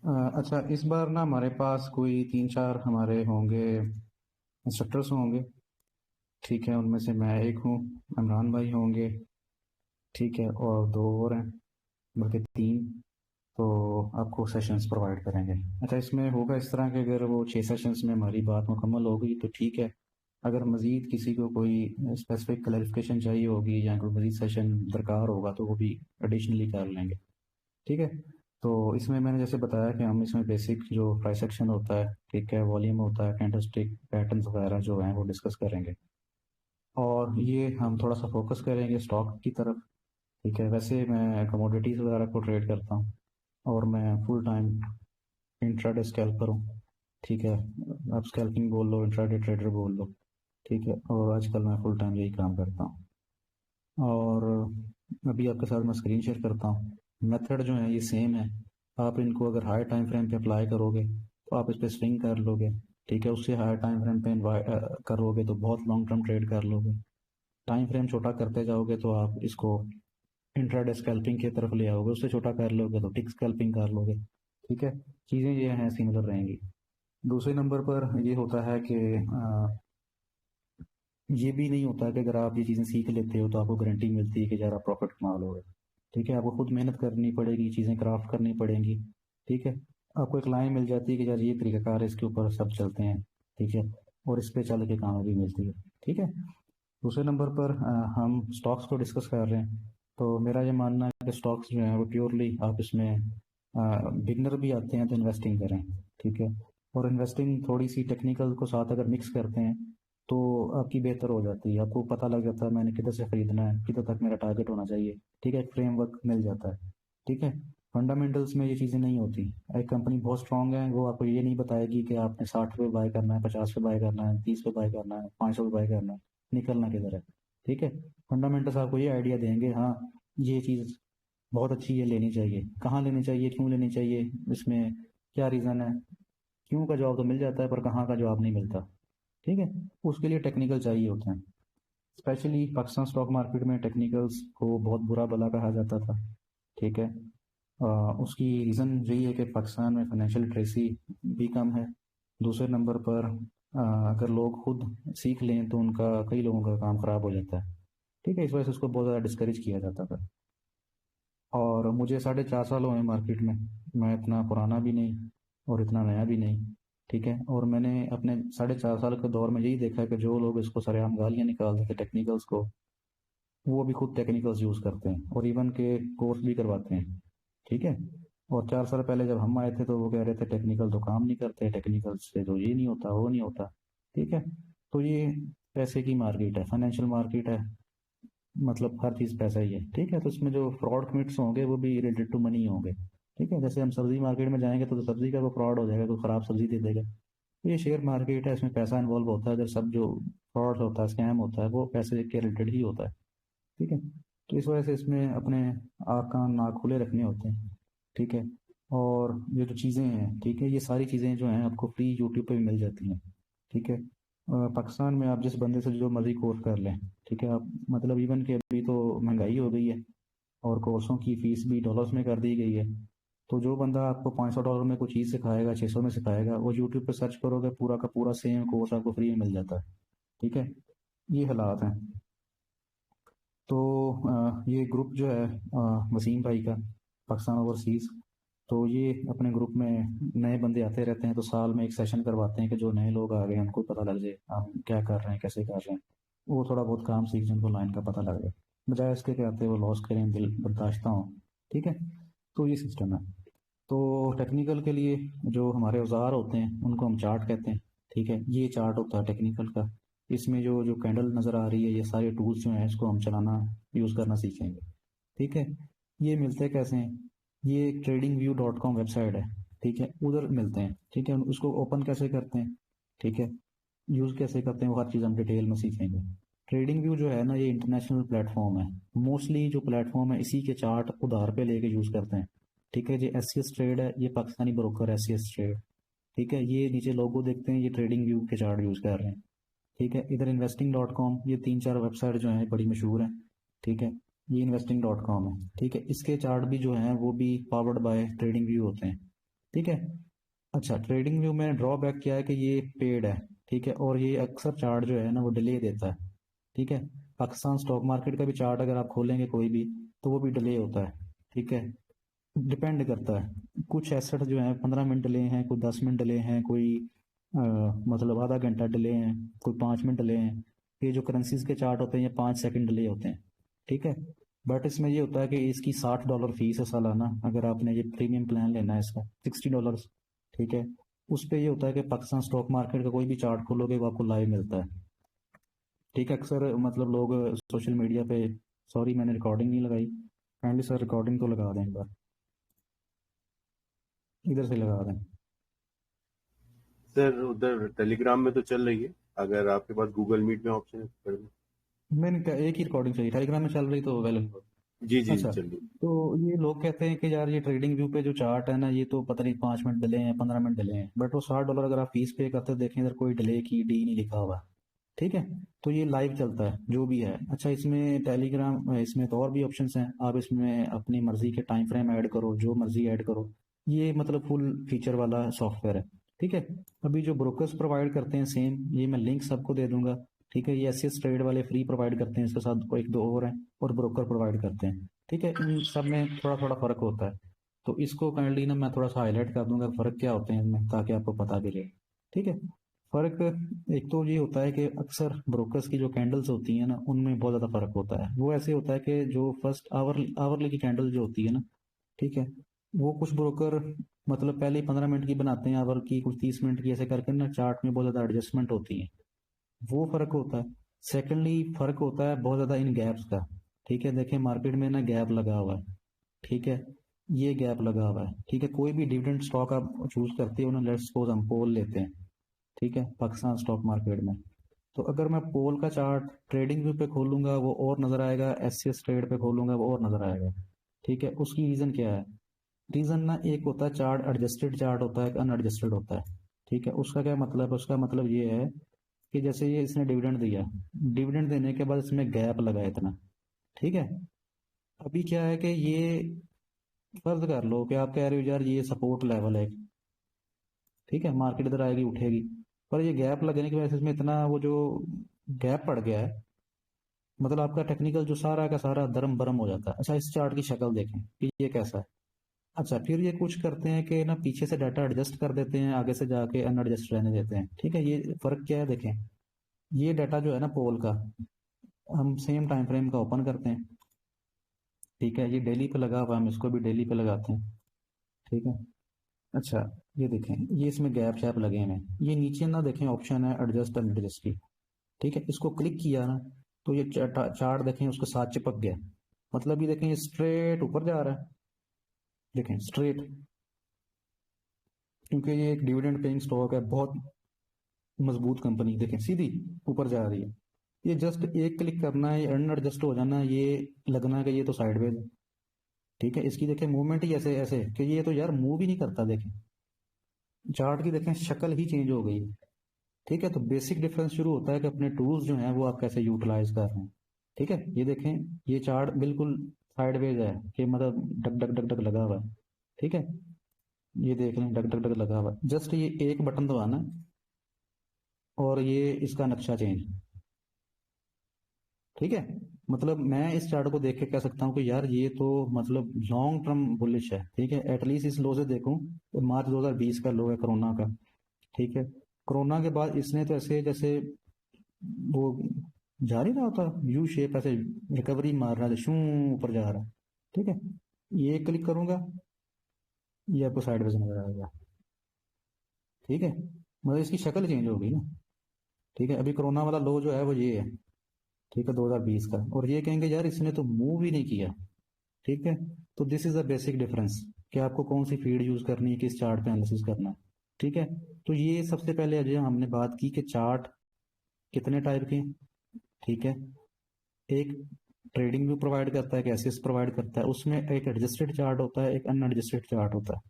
अच्छा, इस बार ना हमारे पास कोई तीन चार हमारे होंगे, इंस्ट्रक्टर्स होंगे। ठीक है, उनमें से मैं एक हूँ, इमरान भाई होंगे। ठीक है, और दो और हैं, बल्कि तीन। तो आपको सेशंस प्रोवाइड करेंगे। अच्छा, इसमें होगा इस तरह कि अगर वो 6 सेशंस में हमारी बात मुकम्मल हो गई तो ठीक है। अगर मज़ीद किसी को कोई स्पेसिफिक क्लैरिफिकेशन चाहिए होगी या कोई मज़ीद सेशन दरकार होगा तो वो भी एडिशनली कर लेंगे। ठीक है। तो इसमें मैंने जैसे बताया कि हम इसमें बेसिक जो प्राइस एक्शन होता है, ठीक है, वॉल्यूम होता है, कैंडलस्टिक पैटर्न्स वगैरह जो हैं वो डिस्कस करेंगे। और ये हम थोड़ा सा फोकस करेंगे स्टॉक की तरफ। ठीक है, वैसे मैं कमोडिटीज़ वगैरह को ट्रेड करता हूँ और मैं फुल टाइम इंट्राडे स्कैल्पर हूँ। ठीक है, आप स्कैल्पिंग बोल लो, इंट्राडे ट्रेडर बोल लो। ठीक है, और आजकल मैं फुल टाइम यही काम करता हूँ। और अभी आपके साथ मैं स्क्रीन शेयर करता हूँ। मेथड जो है ये सेम है। आप इनको अगर हाई टाइम फ्रेम पे अप्लाई करोगे तो आप इस पर स्विंग कर लोगे। ठीक है, उससे हाई टाइम फ्रेम पे करोगे तो बहुत लॉन्ग टर्म ट्रेड कर लोगे। टाइम फ्रेम छोटा करते जाओगे तो आप इसको इंट्राडे स्कैल्पिंग की तरफ ले आओगे, उससे छोटा कर लोगे तो टिक स्कैल्पिंग कर लोगे। ठीक है, चीज़ें ये हैं सिमिलर रहेंगी। दूसरे नंबर पर ये होता है कि ये भी नहीं होता कि अगर आप ये चीज़ें सीख लेते हो तो आपको गारंटी मिलती है कि यार आप प्रॉफिट कमा लोगे। ठीक है, आपको खुद मेहनत करनी पड़ेगी, चीज़ें क्राफ्ट करनी पड़ेंगी। ठीक है, आपको एक लाइन मिल जाती है कि यार ये तरीकाकार है, इसके ऊपर सब चलते हैं। ठीक है, और इस पे चल के कामयाबी मिलती है। ठीक है। दूसरे नंबर पर हम स्टॉक्स को डिस्कस कर रहे हैं। तो मेरा ये मानना है कि स्टॉक्स जो है वो प्योरली आप इसमें बिगनर भी आते हैं तो इन्वेस्टिंग करें। ठीक है, और इन्वेस्टिंग थोड़ी सी टेक्निकल को साथ अगर मिक्स करते हैं तो आपकी बेहतर हो जाती है। आपको पता लग जाता है मैंने किधर से खरीदना है, किधर तक मेरा टारगेट होना चाहिए। ठीक है, एक फ्रेमवर्क मिल जाता है। ठीक है, फंडामेंटल्स में ये चीज़ें नहीं होती। एक कंपनी बहुत स्ट्रांग है, वो आपको ये नहीं बताएगी कि आपने 60 पे बाय करना है, 50 पे बाय करना है, 30 पे बाय करना है, 500 पे बाय करना है, निकलना किधर है। ठीक है, फंडामेंटल्स आपको ये आइडिया देंगे, हाँ ये चीज़ बहुत अच्छी है, लेनी चाहिए, कहाँ लेनी चाहिए, क्यों लेनी चाहिए, इसमें क्या रीज़न है। क्यों का जवाब तो मिल जाता है पर कहाँ का जवाब नहीं मिलता। ठीक है, उसके लिए टेक्निकल चाहिए होते हैं। स्पेशली पाकिस्तान स्टॉक मार्केट में टेक्निकल्स को बहुत बुरा भला कहा जाता था। ठीक है, उसकी रीज़न यही है कि पाकिस्तान में फाइनेंशियल लिटरेसी भी कम है। दूसरे नंबर पर अगर लोग खुद सीख लें तो उनका, कई लोगों का काम ख़राब हो जाता है। ठीक है, इस वजह से उसको बहुत ज़्यादा डिस्करेज किया जाता था। और मुझे 4.5 साल हुए मार्केट में। मैं इतना पुराना भी नहीं और इतना नया भी नहीं। ठीक है, और मैंने अपने 4.5 साल के दौर में यही देखा है कि जो लोग इसको सरेआम गालियाँ निकालते थे टेक्निकल्स को, वो भी खुद टेक्निकल्स यूज़ करते हैं और इवन के कोर्स भी करवाते हैं। ठीक है, और 4 साल पहले जब हम आए थे तो वो कह रहे थे टेक्निकल तो काम नहीं करते, टेक्निकल से तो ये नहीं होता, वो नहीं होता। ठीक है, तो ये पैसे की मार्केट है, फाइनेंशियल मार्केट है, मतलब हर चीज़ पैसा ही है। ठीक है, तो इसमें जो फ्रॉड कमिट्स होंगे वो भी रिलेटेड टू मनी होंगे। ठीक है, जैसे हम सब्जी मार्केट में जाएंगे तो सब्जी का वो फ्रॉड हो जाएगा, कोई ख़राब सब्जी दे देगा। तो ये शेयर मार्केट है, इसमें पैसा इन्वॉल्व होता है। इधर सब जो फ्रॉड होता है, स्कैम होता है, वो पैसे के रिलेटेड ही होता है। ठीक है, तो इस वजह से इसमें अपने आँख कान नाक खुले रखने होते हैं। ठीक है, और ये जो चीज़ें हैं, ठीक है, ये सारी चीज़ें जो हैं आपको फ्री यूट्यूब पे भी मिल जाती हैं। ठीक है, पाकिस्तान में आप जिस बंदे से जो मर्जी कोर्स कर लें। ठीक है, आप मतलब इवन कि अभी तो महंगाई हो गई है और कोर्सों की फ़ीस भी डॉलर्स में कर दी गई है। तो जो बंदा आपको $500 में कोई चीज़ सिखाएगा, 600 में सिखाएगा, वो यूट्यूब पे सर्च करोगे पूरा का पूरा सेम कोर्स आपको फ्री में मिल जाता है। ठीक है, ये हालात हैं। तो ये ग्रुप जो है वसीम भाई का, पाकिस्तान ओवरसीज़, तो ये अपने ग्रुप में नए बंदे आते रहते हैं तो साल में एक सेशन करवाते हैं कि जो नए लोग आ गए हैं उनको पता लग जाए हम क्या कर रहे हैं, कैसे कर रहे हैं। वो थोड़ा बहुत काम सीख जाए, उनको लाइन का पता लग जाए, बजाय इसके कि आते वो लॉस करें, दिल बर्दाश्त हो। ठीक है, तो ये सिस्टम है। तो टेक्निकल के लिए जो हमारे औजार होते हैं उनको हम चार्ट कहते हैं। ठीक है, ये चार्ट होता है टेक्निकल का। इसमें जो जो कैंडल नज़र आ रही है, ये सारे टूल्स जो हैं इसको हम चलाना, यूज़ करना सीखेंगे। ठीक है, ये मिलते कैसे हैं? ये tradingview.com वेबसाइट है। ठीक है, उधर मिलते हैं। ठीक है, उसको ओपन कैसे करते हैं, ठीक है, यूज़ कैसे करते हैं, वो हर चीज़ हम डिटेल में सीखेंगे। ट्रेडिंग व्यू जो है ना, ये इंटरनेशनल प्लेटफॉर्म है। मोस्टली जो प्लेटफॉर्म है इसी के चार्ट उधार पे लेके यूज़ करते हैं। ठीक है, ये एस ट्रेड है, ये पाकिस्तानी ब्रोकर एस ट्रेड। ठीक है, ये नीचे लोगो देखते हैं, ये ट्रेडिंग व्यू के चार्ट यूज़ कर रहे हैं। ठीक है, इधर investing.com, ये 3-4 वेबसाइट जो हैं बड़ी मशहूर हैं। ठीक है, ये investing.com है। ठीक है, इसके चार्ट भी जो हैं वो भी पावर्ड बाय ट्रेडिंग व्यू होते हैं। ठीक है। अच्छा, ट्रेडिंग व्यू में ड्रॉबैक क्या है कि ये पेड है, ठीक है, और ये अक्सर चार्ट जो है ना वो डिले देता है, ठीक है। पाकिस्तान स्टॉक मार्केट का भी चार्ट अगर आप खोलेंगे कोई भी, तो वो भी डिले होता है, ठीक है। डिपेंड करता है, कुछ एसेट जो है 15 मिनट डिले हैं, कोई 10 मिनट डिले हैं, कोई मतलब आधा घंटा डिले हैं, कोई 5 मिनट डिले हैं। ये जो करेंसीज के चार्ट होते हैं ये 5 सेकंड डिले होते हैं, ठीक है। बट इसमें ये होता है कि इसकी $60 फीस है सालाना, अगर आपने ये प्रीमियम प्लान लेना है इसका $60, ठीक है। उस पे ये होता है कि पाकिस्तान स्टॉक मार्केट का कोई भी चार्ट खोलोगे वो आपको लाइव मिलता है, ठीक है। अक्सर मतलब लोग सोशल मीडिया पे, सॉरी मैंने रिकॉर्डिंग नहीं लगाई, काइंडली सर रिकॉर्डिंग तो लगा दें एक बार, इधर से लगा दें। सर उधर टेलीग्राम में तो चल रही है, अगर आपके पास गूगल मीट में ऑप्शन है तो कर दो। मैंने कहा एक ही रिकॉर्डिंग चाहिए, टेलीग्राम में चल रही तो वेल एंड गुड। जी जी अच्छा, चल रही तो ये लोग कहते हैं कि यार ये ट्रेडिंग व्यू पे जो चार्ट है ना ये तो पता नहीं 5 मिनट डिले हैं, 15 मिनट डिले हैं, बट वो $60 अगर आप फीस पे करते देखें इधर कोई डिले की डी नहीं लिखा हुआ, ठीक है। तो ये लाइव चलता है जो भी है। अच्छा, इसमें टेलीग्राम, इसमें तो और भी ऑप्शंस हैं, आप इसमें अपनी मर्जी के टाइम फ्रेम ऐड करो, जो मर्जी ऐड करो। ये मतलब फुल फीचर वाला सॉफ्टवेयर है, ठीक है। अभी जो ब्रोकर्स प्रोवाइड करते हैं सेम, ये मैं लिंक सबको दे दूंगा, ठीक है। ये एस ट्रेड वाले फ्री प्रोवाइड करते हैं, इसके साथ कोई एक दो और हैं, और ब्रोकर प्रोवाइड करते हैं, ठीक है। इन सब में थोड़ा थोड़ा फर्क होता है, तो इसको काइंडली ना मैं थोड़ा सा हाईलाइट कर दूंगा फर्क क्या होते हैं इनमें, ताकि आपको पता भी रहे, ठीक है। फर्क एक तो ये होता है कि अक्सर ब्रोकर्स की जो कैंडल्स होती हैं ना उनमें बहुत ज़्यादा फर्क होता है। वो ऐसे होता है कि जो फर्स्ट आवरली की कैंडल जो होती है ना, ठीक है, वो कुछ ब्रोकर मतलब पहले ही 15 मिनट की बनाते हैं, आवर की कुछ 30 मिनट की, ऐसे करके ना चार्ट में बहुत ज़्यादा एडजस्टमेंट होती है, वो फर्क होता है। सेकेंडली फर्क होता है बहुत ज़्यादा इन गैप्स का, ठीक है। देखिए मार्केट में ना गैप लगा हुआ है, ठीक है, ये गैप लगा हुआ है, ठीक है। कोई भी डिविडेंड स्टॉक आप चूज करते हो ना, लेट्स सपोज हम पोल लेते हैं, ठीक है, पाकिस्तान स्टॉक मार्केट में, तो अगर मैं पोल का चार्ट ट्रेडिंग व्यू पे खोलूंगा वो और नजर आएगा, एस ट्रेड पे खोलूंगा वो और नजर आएगा, ठीक है। उसकी रीजन क्या है? रीजन ना एक होता है चार्ट एडजस्टेड चार्ट होता है, एक अनएडजस्टेड होता है, ठीक है। उसका क्या मतलब है? उसका मतलब ये है कि जैसे ये इसने डिविडेंड दिया, डिविडेंड देने के बाद इसमें गैप लगा है इतना, ठीक है। अभी क्या है कि ये फर्ज कर लो कि आप कह रहे हो यार ये सपोर्ट लेवल है, ठीक है, मार्केट इधर आएगी उठेगी, पर ये गैप लगने की वजह से इसमें इतना वो जो गैप पड़ गया है, मतलब आपका टेक्निकल जो सारा का सारा दरम बरम हो जाता है। अच्छा, इस चार्ट की शक्ल देखें कि ये कैसा है। अच्छा, फिर ये कुछ करते हैं कि ना पीछे से डाटा एडजस्ट कर देते हैं, आगे से जाके अनएडजस्ट रहने देते हैं, ठीक है। ये फर्क क्या है देखें, ये डाटा जो है ना पोल का, हम सेम टाइम फ्रेम का ओपन करते हैं, ठीक है। ये डेली पे लगा हुआ है, हम इसको भी डेली पे लगाते हैं, ठीक है। अच्छा, ये देखें, ये इसमें गैप शैप लगे हैं, ये नीचे ना देखें ऑप्शन है एडजस्ट एंड एडजस्ट की, ठीक है। इसको क्लिक किया ना तो ये चार्ट देखें उसके साथ चिपक गया, मतलब ये देखें ये स्ट्रेट ऊपर जा रहा है, देखें स्ट्रेट, क्योंकि ये एक डिविडेंड पेइंग स्टॉक है, बहुत मजबूत कंपनी, देखें सीधी ऊपर जा रही है। ये जस्ट एक क्लिक करना है, अनएडजस्ट हो जाना, ये लगना है कि ये तो साइडवेज है, ठीक है। इसकी देखें मूवमेंट ही ऐसे ऐसे कि ये तो यार मूव ही नहीं करता, देखें चार्ट की देखें शक्ल ही चेंज हो गई, ठीक है। तो बेसिक डिफरेंस शुरू होता है कि अपने टूल्स जो हैं वो आप कैसे यूटिलाइज कर रहे हैं, ठीक है। ये देखें, ये चार्ट बिल्कुल साइडवेज है कि मतलब डक डक डक डक लगा हुआ है, ठीक है। ये देख लें डक डक डक लगा हुआ है, जस्ट ये एक बटन दबाना और ये इसका नक्शा चेंज, ठीक है। मतलब मैं इस चार्ट को देख के कह सकता हूँ कि यार ये तो मतलब लॉन्ग टर्म बुलिश है, ठीक है। एटलीस्ट इस लो से देखूं तो मार्च 2020 का लो है कोरोना का, ठीक है। कोरोना के बाद इसने तो ऐसे जैसे वो जा नहीं रहा होता यू शेप, ऐसे रिकवरी मार रहा है, शू ऊपर जा रहा है, ठीक है। ये क्लिक करूंगा, ये आपको साइड में नजर आएगा, ठीक है। मतलब इसकी शक्ल चेंज हो गई ना, ठीक है। अभी कोरोना वाला लो जो है वो ये है, ठीक है, 2020 का, और ये कहेंगे यार इसने तो मूव ही नहीं किया, ठीक है। तो this is the basic difference कि आपको कौन सी फीड यूज करनी है, किस चार्ट पे एनालिसिस करना है, ठीक है। तो ये सबसे पहले अजय हमने बात की कि चार्ट कितने टाइप के हैं, ठीक है। एक ट्रेडिंग व्यू प्रोवाइड करता है, एक एसेस प्रोवाइड करता है, उसमें एक एडजस्टेड चार्ट होता है, एक अनएडजस्टेड चार्ट होता है,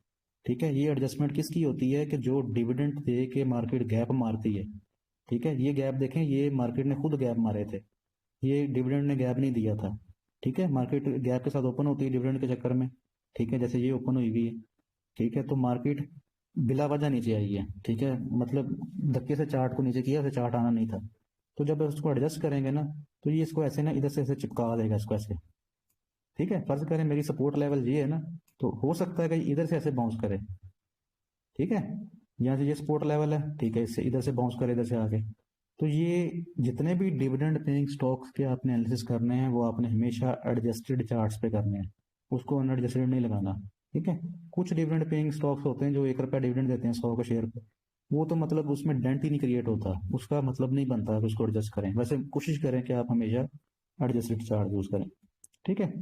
ठीक है। ये एडजस्टमेंट किसकी होती है कि जो डिविडेंड दे के मार्केट गैप मारती है, ठीक है। ये गैप देखें, ये मार्केट ने खुद गैप मारे थे, ये डिविडेंड ने गैप नहीं दिया था, ठीक है। मार्केट गैप के साथ ओपन होती है डिविडेंड के चक्कर में, ठीक है, जैसे ये ओपन हुई हुई है, ठीक है। तो मार्केट बिला वजह नीचे आई है, ठीक है, मतलब धक्के से चार्ट को नीचे किया, उसे चार्ट आना नहीं था। तो जब उसको एडजस्ट करेंगे ना, तो ये इसको ऐसे ना इधर से ऐसे चिपका देगा इसको ऐसे, ठीक है। फर्ज करें मेरी सपोर्ट लेवल ये है ना, तो हो सकता है कि इधर से ऐसे बाउंस करे, ठीक है। यहाँ से ये सपोर्ट लेवल है, ठीक है, इससे इधर से बाउंस करे इधर से आगे। तो ये जितने भी डिविडेंड पेइंग स्टॉक्स के आपने एनालिसिस करने हैं वो आपने हमेशा एडजस्टेड चार्ट्स पे करने हैं, उसको अनएडजस्टेड नहीं लगाना, ठीक है। कुछ डिविडेंड पेइंग स्टॉक्स होते हैं जो 1 रुपया डिविडेंड देते हैं 100 के शेयर पे, वो तो मतलब उसमें डेंट ही नहीं क्रिएट होता, उसका मतलब नहीं बनता कि उसको एडजस्ट करें। वैसे कोशिश करें कि आप हमेशा एडजस्टेड चार्ट यूज करें, ठीक है।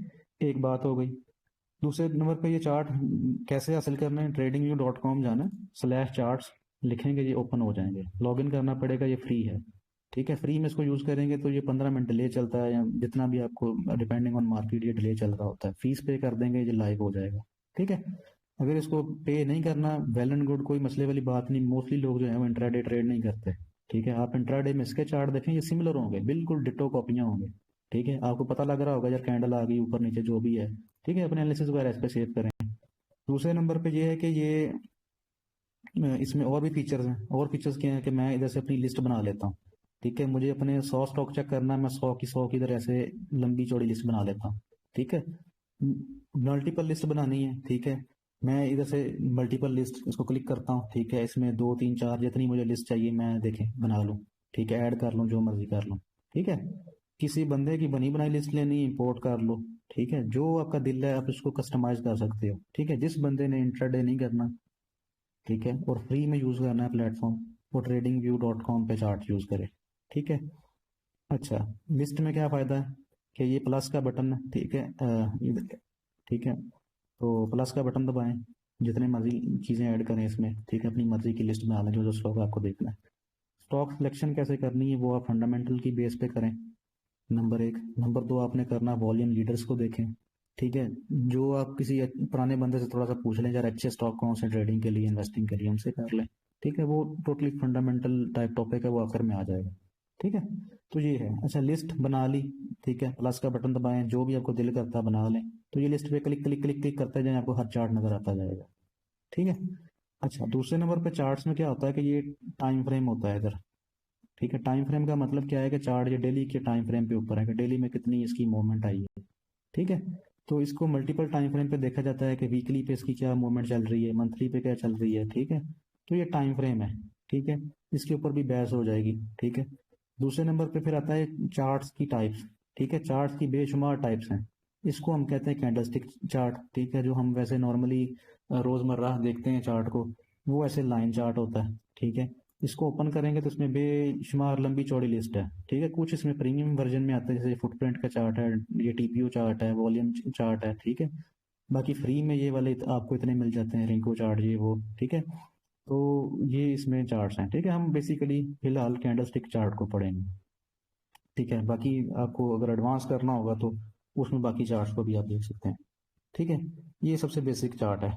एक बात हो गई। दूसरे नंबर पे ये चार्ट कैसे हासिल करना है, tradingview.com जाना, /charts लिखेंगे, ये ओपन हो जाएंगे। लॉगिन करना पड़ेगा, ये फ्री है, ठीक है। फ्री में इसको यूज करेंगे तो ये 15 मिनट डिले चलता है, या जितना भी आपको डिपेंडिंग ऑन मार्केट ये डिले चल रहा होता है। फीस पे कर देंगे, ये लाइव हो जाएगा, ठीक है। अगर इसको पे नहीं करना, वेल एंड गुड, कोई मसले वाली बात नहीं। मोस्टली लोग जो है वो इंट्राडे ट्रेड नहीं करते, ठीक है। आप इंट्राडे में इसके चार्ट देखें, ये सिमिलर होंगे, बिल्कुल डिटो कॉपियां होंगे, ठीक है। आपको पता लग रहा होगा यार कैंडल आ गई ऊपर नीचे जो भी है, ठीक है। अपने एनालिसिस वगैरह इस पे सेव करें। दूसरे नंबर पे ये है कि ये इसमें और भी फीचर्स हैं। और फीचर्स क्या है कि मैं इधर से अपनी लिस्ट बना लेता हूँ, ठीक है। मुझे अपने 100 स्टॉक चेक करना है, मैं 100 की इधर ऐसे लंबी चौड़ी लिस्ट बना लेता हूँ, ठीक है। मल्टीपल लिस्ट बनानी है, ठीक है। मैं इधर से मल्टीपल लिस्ट इसको क्लिक करता हूँ, ठीक है। इसमें 2 3 4 जितनी मुझे लिस्ट चाहिए मैं देखें बना लूँ, ठीक है। ऐड कर लूँ, जो मर्जी कर लूँ, ठीक है। किसी बंदे की बनी बनाई लिस्ट लेनी, इंपोर्ट कर लो, ठीक है। जो आपका दिल है आप इसको कस्टमाइज कर सकते हो, ठीक है। जिस बंदे ने इंट्राडे नहीं करना, ठीक है, और फ्री में यूज करना है प्लेटफॉर्म, वो tradingview.com पे चार्ट यूज करे, ठीक है। अच्छा, लिस्ट में क्या फायदा है कि ये प्लस का बटन है, ठीक है, ठीक है। तो प्लस का बटन दबाएं, जितने मर्जी चीजें ऐड करें इसमें, ठीक है। अपनी मर्जी की लिस्ट में आ लें जो जो स्टॉक आपको देखना है। स्टॉक सिलेक्शन कैसे करनी है वो आप फंडामेंटल की बेस पे करें, नंबर 1। नंबर 2 आपने करना वॉल्यूम लीडर्स को देखें, ठीक है। जो आप किसी पुराने बंदे से थोड़ा सा पूछ लें यार अच्छे स्टॉक कौन से ट्रेडिंग के लिए, इन्वेस्टिंग के लिए, उनसे कर लें, ठीक है। वो टोटली फंडामेंटल टाइप टॉपिक है, वो आखिर में आ जाएगा, ठीक है। तो ये है। अच्छा, लिस्ट बना ली, ठीक है। प्लस का बटन दबाएं, जो भी आपको दिल करता है बना लें। तो ये लिस्ट पे क्लिक क्लिक क्लिक क्लिक करते जाए, आपको हर चार्ट नजर आता जाएगा, ठीक है। अच्छा, दूसरे नंबर पे चार्ट्स में क्या होता है कि ये टाइम फ्रेम होता है इधर, ठीक है। टाइम फ्रेम का मतलब क्या है कि चार्ट ये डेली के टाइम फ्रेम पे ऊपर है कि डेली में कितनी इसकी मूवमेंट आई है, ठीक है। तो इसको मल्टीपल टाइम फ्रेम पे देखा जाता है कि वीकली पे इसकी क्या मूवमेंट चल रही है, मंथली पे क्या चल रही है, ठीक है। तो ये टाइम फ्रेम है, ठीक है। इसके ऊपर भी बहस हो जाएगी, ठीक है। दूसरे नंबर पे फिर आता है चार्ट्स की टाइप्स, ठीक है। चार्ट्स की बेशुमार टाइप्स हैं। इसको हम कहते हैं कैंडलस्टिक चार्ट, ठीक है। जो हम वैसे नॉर्मली रोजमर्रा देखते हैं चार्ट को, वो ऐसे लाइन चार्ट होता है, ठीक है। इसको ओपन करेंगे तो इसमें बेशुमार लंबी चौड़ी लिस्ट है, ठीक है। कुछ इसमें प्रीमियम वर्जन में आता है, जैसे फुटप्रिंट का चार्ट है, ये टीपीयू चार्ट है, वॉल्यूम चार्ट है, ठीक है। बाकी फ्री में ये वाले आपको इतने मिल जाते हैं, रिंको चार्ट ये वो, ठीक है। तो ये इसमें चार्ट्स हैं, ठीक है। हम बेसिकली फिलहाल कैंडलस्टिक चार्ट को पढ़ेंगे, ठीक है। बाकी आपको अगर एडवांस करना होगा तो उसमें बाकी चार्ट्स को भी आप देख सकते हैं, ठीक है। ये सबसे बेसिक चार्ट है।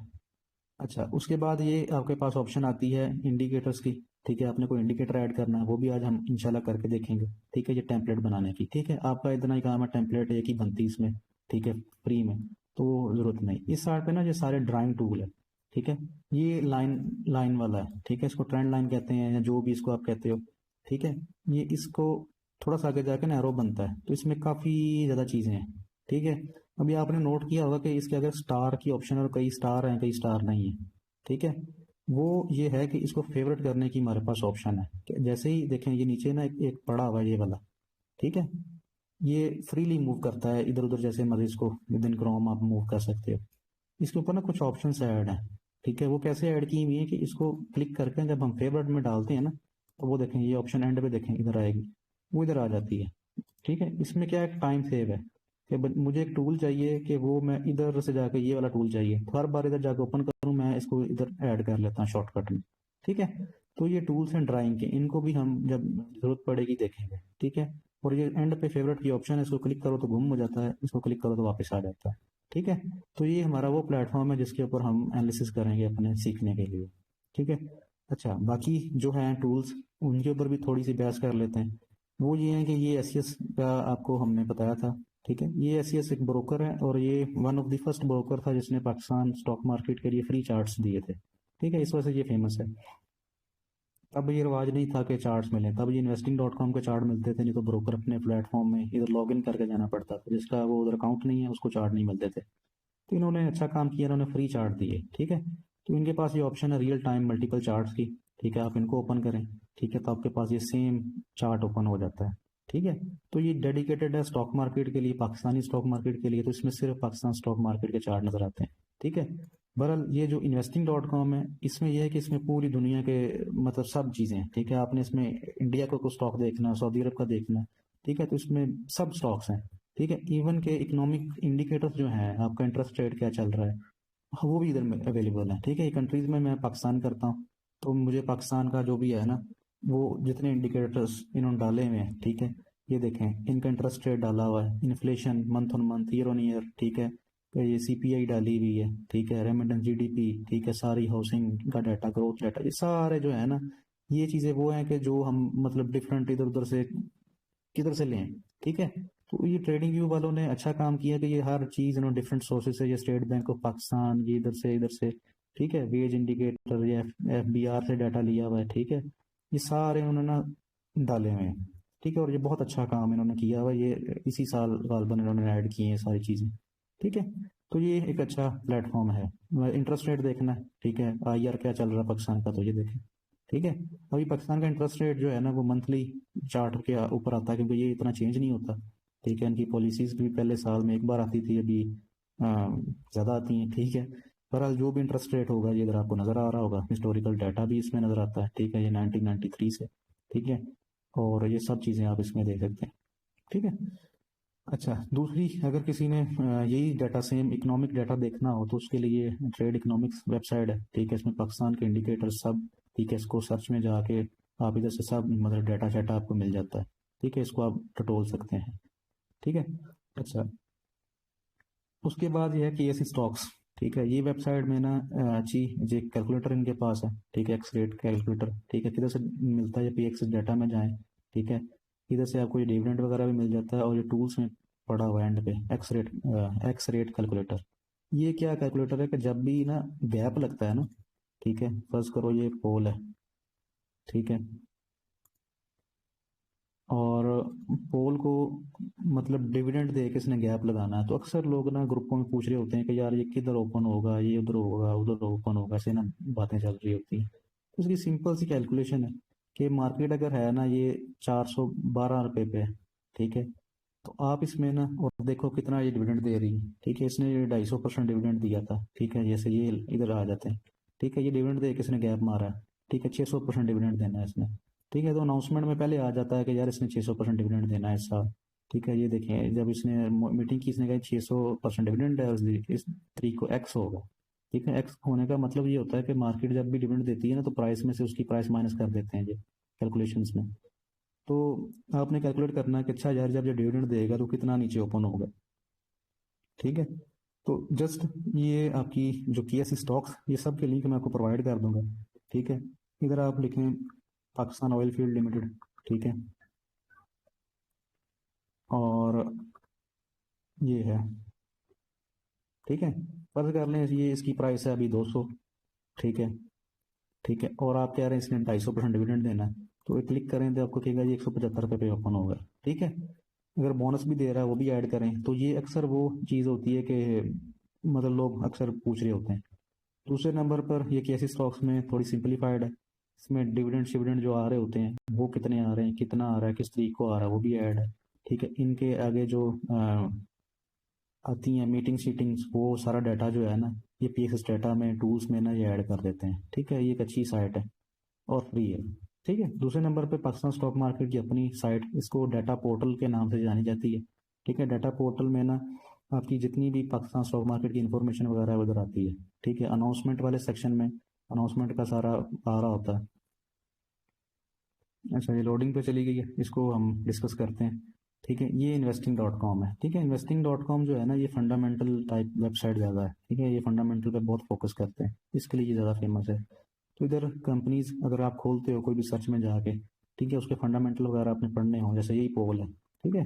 अच्छा, उसके बाद ये आपके पास ऑप्शन आती है इंडिकेटर्स की, ठीक है। आपने कोई इंडिकेटर ऐड करना है, वो भी आज हम इंशाल्लाह करके देखेंगे, ठीक है। ये टेम्पलेट बनाने की, ठीक है। आपका इतना ही काम है, टेम्पलेट एक ही बनती है इसमें, ठीक है, फ्री में, तो जरूरत नहीं। इस साइड पे ना ये सारे ड्राइंग टूल है, ठीक है। ये लाइन लाइन वाला है, ठीक है। इसको ट्रेंड लाइन कहते हैं या जो भी इसको आप कहते हो, ठीक है। ये इसको थोड़ा सा आगे जाके ना एरो बनता है, तो इसमें काफी ज्यादा चीजें हैं, ठीक है। अभी आपने नोट किया होगा कि इसके अगर स्टार की ऑप्शन और कई स्टार हैं कई स्टार नहीं है, ठीक है। वो ये है कि इसको फेवरेट करने की हमारे पास ऑप्शन है कि जैसे ही देखें ये नीचे ना एक पड़ा हुआ है ये वाला, ठीक है। ये फ्रीली मूव करता है इधर उधर, जैसे मर्जी इसको विद इन क्रोम आप मूव कर सकते हो। इसके ऊपर ना कुछ ऑप्शन ऐड है, ठीक है। वो कैसे ऐड की हुई है कि इसको क्लिक करके जब हम फेवरेट में डालते हैं ना, तो वो देखें ये ऑप्शन एंड पे देखें इधर आएगी, वो इधर आ जाती है, ठीक है। इसमें क्या है, टाइम सेव है कि मुझे एक टूल चाहिए कि वो मैं इधर से जाके ये वाला टूल चाहिए, तो हर बार इधर जाके ओपन करूं, मैं इसको इधर ऐड कर लेता हूँ शॉर्टकट में, ठीक है। तो ये टूल्स हैं ड्राइंग के, इनको भी हम जब जरूरत पड़ेगी देखेंगे, ठीक है। और ये एंड पे फेवरेट की ऑप्शन है, इसको क्लिक करो तो गुम हो जाता है, इसको क्लिक करो तो वापस आ जाता है, ठीक है। तो ये हमारा वो प्लेटफॉर्म है जिसके ऊपर हम एनालिसिस करेंगे अपने सीखने के लिए, ठीक है। अच्छा, बाकी जो है टूल्स उनके ऊपर भी थोड़ी सी बहस कर लेते हैं। वो ये है कि ये एसईएस का आपको हमने बताया था, ठीक है। ये एसईएस एक ब्रोकर है और ये one of the first broker था जिसने पाकिस्तान स्टॉक मार्केट के लिए फ्री चार्ट्स दिए थे, ठीक है, इस वजह से ये फेमस है। तब ये रिवाज नहीं था कि चार्ट्स मिले, तब ये investing.com के चार्ट मिलते थे, नहीं तो ब्रोकर अपने प्लेटफॉर्म में इधर लॉग इन करके जाना पड़ता था, जिसका वो उधर अकाउंट नहीं है उसको चार्ट नहीं मिलते थे। तो इन्होंने अच्छा काम किया, इन्होंने फ्री चार्ट दिए। ठीक है, तो इनके पास ये ऑप्शन है रियल टाइम मल्टीपल चार्ट्स की। ठीक है, आप इनको ओपन करें, ठीक है, तो आपके पास ये सेम चार्ट ओपन हो जाता है। ठीक है, तो ये डेडिकेटेड है स्टॉक मार्केट के लिए, पाकिस्तानी स्टॉक मार्केट के लिए, तो इसमें सिर्फ पाकिस्तान स्टॉक मार्केट के चार्ट नजर आते हैं। ठीक है, बहरहाल ये जो investing.com है, इसमें यह है कि इसमें पूरी दुनिया के मतलब सब चीज़ें हैं। ठीक है, आपने इसमें इंडिया को कुछ स्टॉक देखना है, सऊदी अरब का देखना है, ठीक है, तो इसमें सब स्टॉक्स हैं। ठीक है, इवन के इकोनॉमिक इंडिकेटर्स जो हैं, आपका इंटरेस्ट रेट क्या चल रहा है, वो भी इधर में अवेलेबल है। ठीक है, ये कंट्रीज में मैं पाकिस्तान करता हूँ, तो मुझे पाकिस्तान का जो भी है ना, वो जितने इंडिकेटर्स इन्होंने डाले हुए हैं, ठीक है, ये देखें, इनका इंटरेस्ट रेट डाला हुआ है, inflation month on month, year on year, ठीक है, तो ये सीपीआई डाली हुई है, ठीक है, रेमिटेंस जीडीपी, ठीक है, सारी हाउसिंग का डाटा, ग्रोथ डाटा, ये सारे जो है ना, ये चीज़ें वो हैं कि जो हम मतलब डिफरेंट इधर उधर से किधर से लें। ठीक है, तो ये ट्रेडिंग व्यू वालों ने अच्छा काम किया कि ये हर चीज़ इन्होंने डिफरेंट सोर्सेज से, ये स्टेट बैंक ऑफ पाकिस्तान, ये इधर से, ठीक है, वेज इंडिकेटर, ये FBR से डाटा लिया हुआ है। ठीक है, ये सारे उन्होंने ना डाले हुए हैं। ठीक है, और ये बहुत अच्छा काम इन्होंने किया हुआ है, ये इसी साल गालबन इन्होंने ऐड किए हैं सारी चीज़ें। ठीक है, तो ये एक अच्छा प्लेटफॉर्म है। इंटरेस्ट रेट देखना है, ठीक है, IR क्या चल रहा है पाकिस्तान का, तो ये देखें। ठीक है, अभी पाकिस्तान का इंटरेस्ट रेट जो है ना, वो मंथली चार्ट के ऊपर आता है, क्योंकि ये इतना चेंज नहीं होता। ठीक है, इनकी पॉलिसीज भी पहले साल में एक बार आती थी, अभी ज़्यादा आती हैं। ठीक है, बहरहाल जो भी इंटरेस्ट रेट होगा ये इधर आपको नज़र आ रहा होगा, हिस्टोरिकल डाटा भी इसमें नज़र आता है। ठीक है, ये 1993 से, ठीक है, और ये सब चीज़ें आप इसमें देख सकते हैं। ठीक है, अच्छा, दूसरी, अगर किसी ने यही डाटा, सेम इकोनॉमिक डाटा देखना हो, तो उसके लिए ट्रेड इकोनॉमिक्स वेबसाइट है। ठीक है, इसमें पाकिस्तान के इंडिकेटर सब, ठीक है, इसको सर्च में जाके आप इधर से सब मतलब डाटा शाटा आपको मिल जाता है। ठीक है, इसको आप टटोल सकते हैं। ठीक है, अच्छा, उसके बाद ये है कि ऐसी स्टॉक्स, ठीक है, ये वेबसाइट में ना अच्छी जो कैलकुलेटर इनके पास है, ठीक है, एक्स रेट कैलकुलेटर। ठीक है, किधर से मिलता है, ये PXS डाटा में जाएं, ठीक है, इधर से आपको ये डिविडेंड वगैरह भी मिल जाता है, और ये टूल्स में पड़ा हुआ है एंड पे, एक्स रेट कैलकुलेटर। ये क्या कैलकुलेटर है कि जब भी ना गैप लगता है ना, ठीक है, फर्ज करो ये पोल है, ठीक है, और पोल को मतलब डिविडेंड दे के इसने गैप लगाना है, तो अक्सर लोग ना ग्रुपों में पूछ रहे होते हैं कि यार ये किधर ओपन होगा, ये उधर होगा, उधर ओपन होगा, ऐसे ना बातें चल रही होती हैं। तो इसकी सिंपल सी कैलकुलेशन है कि मार्केट अगर है ना ये 412 रुपये पे है, ठीक है, तो आप इसमें ना और देखो कितना ये डिविडेंड दे रही है। ठीक है, इसने ये 250% डिविडेंड दिया था। ठीक है, जैसे ये इधर आ जाते हैं, ठीक है, ये डिविडेंड दे के इसने गैप मारा है। ठीक है, 600% डिविडेंड देना है इसने। ठीक है, तो अनाउंसमेंट में पहले आ जाता है कि यार इसने 600% डिविडेंड देना है इस साल। ठीक है, ये देखें, जब इसने मीटिंग की, इसने कहा 600% डिविडेंड है, इस तरीक को एक्स होगा। ठीक है, एक्स होने का मतलब ये होता है कि मार्केट जब भी डिविडेंड देती है ना, तो प्राइस में से उसकी प्राइस माइनस कर देते हैं ये कैलकुलेशंस में। तो आपने कैलकुलेट करना है कि अच्छा यार, जब ये डिविडेंड देगा तो कितना नीचे ओपन होगा। ठीक है, तो जस्ट ये आपकी जो KSE स्टॉक्स, ये सब के लिंक मैं आपको प्रोवाइड कर दूंगा। ठीक है, इधर आप लिखें पाकिस्तान ऑयल फील्ड लिमिटेड, ठीक है, और ये है, ठीक है, फर्ज कर लें ये इसकी प्राइस है अभी 200। ठीक है, ठीक है, और आप कह रहे हैं इसने 250% डिविडेंड देना है, तो एक क्लिक करें तो आपको कहेगा ये 175 रुपये पे ओपन होगा। ठीक है, अगर बोनस भी दे रहा है वो भी ऐड करें, तो ये अक्सर वो चीज़ होती है कि मतलब लोग अक्सर पूछ रहे होते हैं। दूसरे नंबर पर ये कैसी स्टॉक्स में थोड़ी सिंपलीफाइड है, इसमें डिविडेंड शिविडेंड जो आ रहे होते हैं वो कितने आ रहे हैं, कितना आ रहा है, किस तरीक को आ रहा है, वो भी ऐड है। ठीक है, इनके आगे जो आती हैं मीटिंग शीटिंग्स, वो सारा डाटा जो है ना, ये PXS डाटा में टूल्स में ना ये ऐड कर देते हैं। ठीक है, ये एक अच्छी साइट है और फ्री है। ठीक है, दूसरे नंबर पे पाकिस्तान स्टॉक मार्केट की अपनी साइट, इसको डाटा पोर्टल के नाम से जानी जाती है। ठीक है, डाटा पोर्टल में ना आपकी जितनी भी पाकिस्तान स्टॉक मार्केट की इंफॉर्मेशन वगैरह है उधर आती है। ठीक है, अनाउंसमेंट वाले सेक्शन में अनाउंसमेंट का सारा आ रहा होता है। अच्छा, ये लोडिंग पे चली गई है, इसको हम डिस्कस करते हैं। ठीक है, ये investing.com है। ठीक है, investing.com जो है ना, ये फंडामेंटल टाइप वेबसाइट ज़्यादा है। ठीक है, ये फंडामेंटल पे बहुत फोकस करते हैं, इसके लिए ये ज़्यादा फेमस है। तो इधर कंपनीज अगर आप खोलते हो कोई भी सर्च में जाके, ठीक है, उसके फंडामेंटल वगैरह आपने पढ़ने हो, जैसे यही पोल है। ठीक है,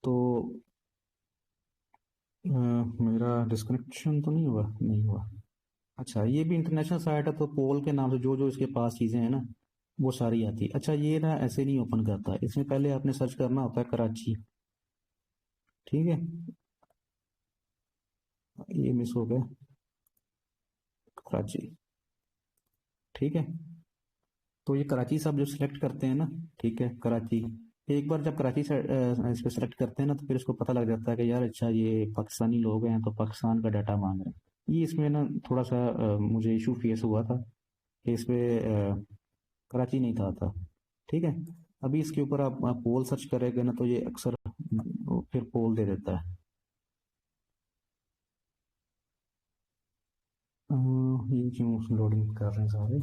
तो मेरा डिस्कनेक्शन तो नहीं हुआ, नहीं हुआ। अच्छा, ये भी इंटरनेशनल साइट है, तो पोल के नाम से जो जो इसके पास चीज़ें हैं ना, वो सारी आती है। अच्छा, ये ना ऐसे नहीं ओपन करता, इसमें पहले आपने सर्च करना होता है कराची। ठीक है, ये मिस हो गया, कराची। ठीक है, तो ये कराची से आप जो सिलेक्ट करते हैं ना, ठीक है, कराची। एक बार जब कराची से इस पे सेलेक्ट करते हैं ना, तो फिर इसको पता लग जाता है कि यार अच्छा ये पाकिस्तानी लोग हैं, तो पाकिस्तान का डाटा मांग रहे हैं। ये इसमें ना थोड़ा सा मुझे इशू फेस हुआ था कि इस पे कराची नहीं था। ठीक है, अभी इसके ऊपर आप पोल सर्च करेंगे ना, तो ये अक्सर फिर पोल दे देता है। ये क्यों लोडिंग कर रहे हैं सारे।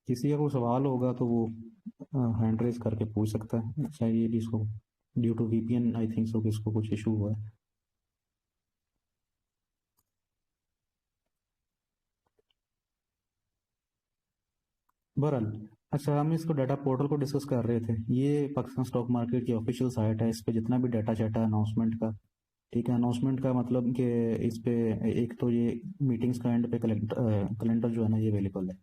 किसी का कोई सवाल होगा तो वो हैंड रेज करके पूछ सकता है। अच्छा, ये भी इसको due to VPN I think so कि इसको कुछ इशू हुआ है। बहरहाल, अच्छा, हम इसको डाटा पोर्टल को डिस्कस कर रहे थे। ये पाकिस्तान स्टॉक मार्केट की ऑफिशियल साइट है। इस पे जितना भी डाटा चाटा है अनाउंसमेंट का, ठीक है, अनाउंसमेंट का मतलब कि इस पे एक तो ये मीटिंग्स का एंड पे कैलेंडर जो है ना, ये अवेलेबल है।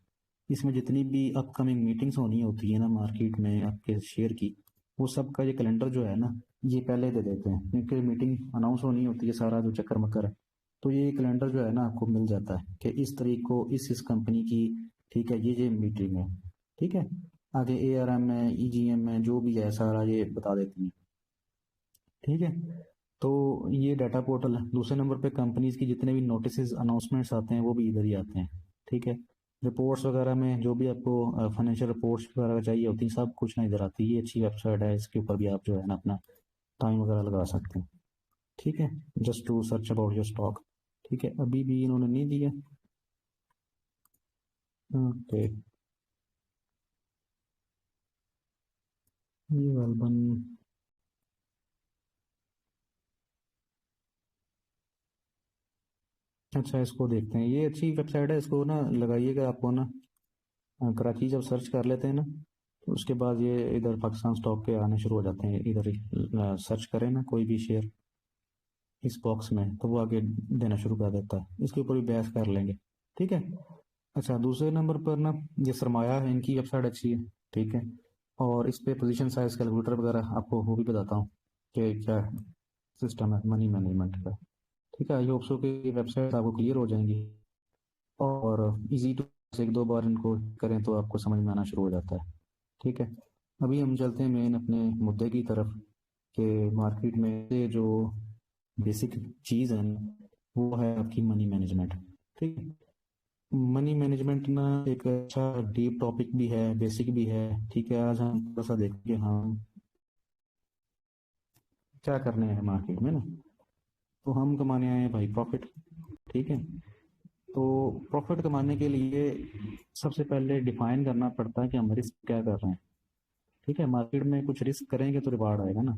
इसमें जितनी भी अपकमिंग मीटिंग्स होनी होती है ना मार्केट में आपके शेयर की, वो सब का ये कैलेंडर जो है ना, ये पहले दे देते हैं, क्योंकि मीटिंग अनाउंस होनी होती है, सारा जो चक्कर मक्कर है। तो ये कैलेंडर जो है ना आपको मिल जाता है कि इस तारीख को इस कंपनी की, ठीक है, ये मीटिंग है। ठीक है, आगे एआरएम है, ईजीएम है, जो भी है सारा ये बता देती है। ठीक है, तो ये डाटा पोर्टल है। दूसरे नंबर पे कंपनीज की जितने भी नोटिस अनाउंसमेंट्स आते हैं वो भी इधर ही आते हैं। ठीक है, रिपोर्ट्स वगैरह में जो भी आपको फाइनेंशियल रिपोर्ट्स वगैरह चाहिए होती है, सब कुछ ना इधर आती है। ये अच्छी वेबसाइट है, इसके ऊपर भी आप जो है ना अपना टाइम वगैरह लगा सकते हैं। ठीक है, just to search about your stock. ठीक है, अभी भी इन्होंने नहीं दिया। ओके, ये वेलबन। अच्छा, इसको देखते हैं, ये अच्छी वेबसाइट है, इसको ना लगाइएगा। आपको ना कराची जब सर्च कर लेते हैं ना, तो उसके बाद ये इधर पाकिस्तान स्टॉक के आने शुरू हो जाते हैं। इधर ही सर्च करें ना कोई भी शेयर इस बॉक्स में, तो वो आगे देना शुरू कर देता है। इसके ऊपर भी बहस कर लेंगे। ठीक है, अच्छा, दूसरे नंबर पर ना ये सरमाया है, इनकी वेबसाइट अच्छी है। ठीक है, और इस पे पोजीशन साइज कैलकुलेटर वगैरह आपको वो भी बताता हूँ कि क्या सिस्टम है मनी मैनेजमेंट का। ठीक है, आई होप सो कि वेबसाइट आपको क्लियर हो जाएंगी, और इजी टू, एक दो बार इनको करें तो आपको समझ में आना शुरू हो जाता है। ठीक है, अभी हम चलते हैं मेन अपने मुद्दे की तरफ कि मार्केट में से जो बेसिक चीज़ है ना, वो है आपकी मनी मैनेजमेंट। ठीक है, मनी मैनेजमेंट ना एक अच्छा डीप टॉपिक भी है, बेसिक भी है। ठीक है, आज हम थोड़ा सा देखेंगे हम क्या करने हैं मार्केट में ना। तो हम कमाने आए हैं भाई प्रॉफिट। ठीक है, तो प्रॉफिट कमाने के लिए सबसे पहले डिफाइन करना पड़ता है कि हम रिस्क क्या कर रहे हैं। ठीक है, मार्केट में कुछ रिस्क करेंगे तो रिवार्ड आएगा ना।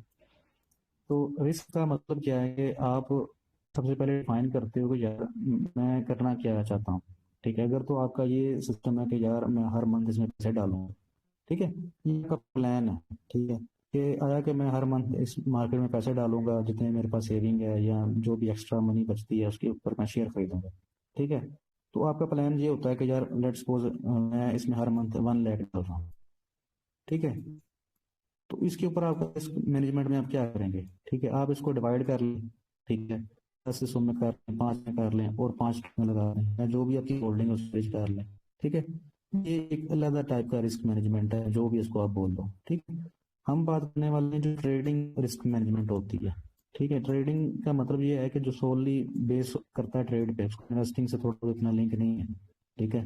तो रिस्क का मतलब क्या है कि आप सबसे पहले डिफाइन करते हो कि यार मैं करना क्या चाहता हूँ। ठीक है, अगर तो आपका ये सिस्टम है कि यार मैं हर मंथ इसमें पैसे डालूंगा, ठीक है, ये आपका प्लान है। ठीक है, कि आया कि मैं हर मंथ इस मार्केट में पैसे डालूंगा, जितने मेरे पास सेविंग है या जो भी एक्स्ट्रा मनी बचती है उसके ऊपर मैं शेयर खरीदूंगा। ठीक है, तो आपका प्लान ये होता है कि यार लेट्स सपोज मैं इसमें हर मंथ 1 लाख डाल रहा हूँ। ठीक है, तो इसके ऊपर आप इस मैनेजमेंट में आप क्या करेंगे। ठीक है, आप इसको डिवाइड कर लें। ठीक है, 10 हिस्सों में कर लें, 5 में कर लें, और 5 में लगा लें, या जो भी आपकी होल्डिंग है उसको कर लें। ठीक है, ये एक अलग टाइप का रिस्क मैनेजमेंट है, जो भी इसको आप बोल दो। ठीक है, हम बात करने वाले हैं जो ट्रेडिंग रिस्क मैनेजमेंट होती है। ठीक है, ट्रेडिंग का मतलब ये है कि जो सोनली बेस करता है ट्रेड पे, इन्वेस्टिंग से थोड़ा इतना लिंक नहीं है। ठीक है,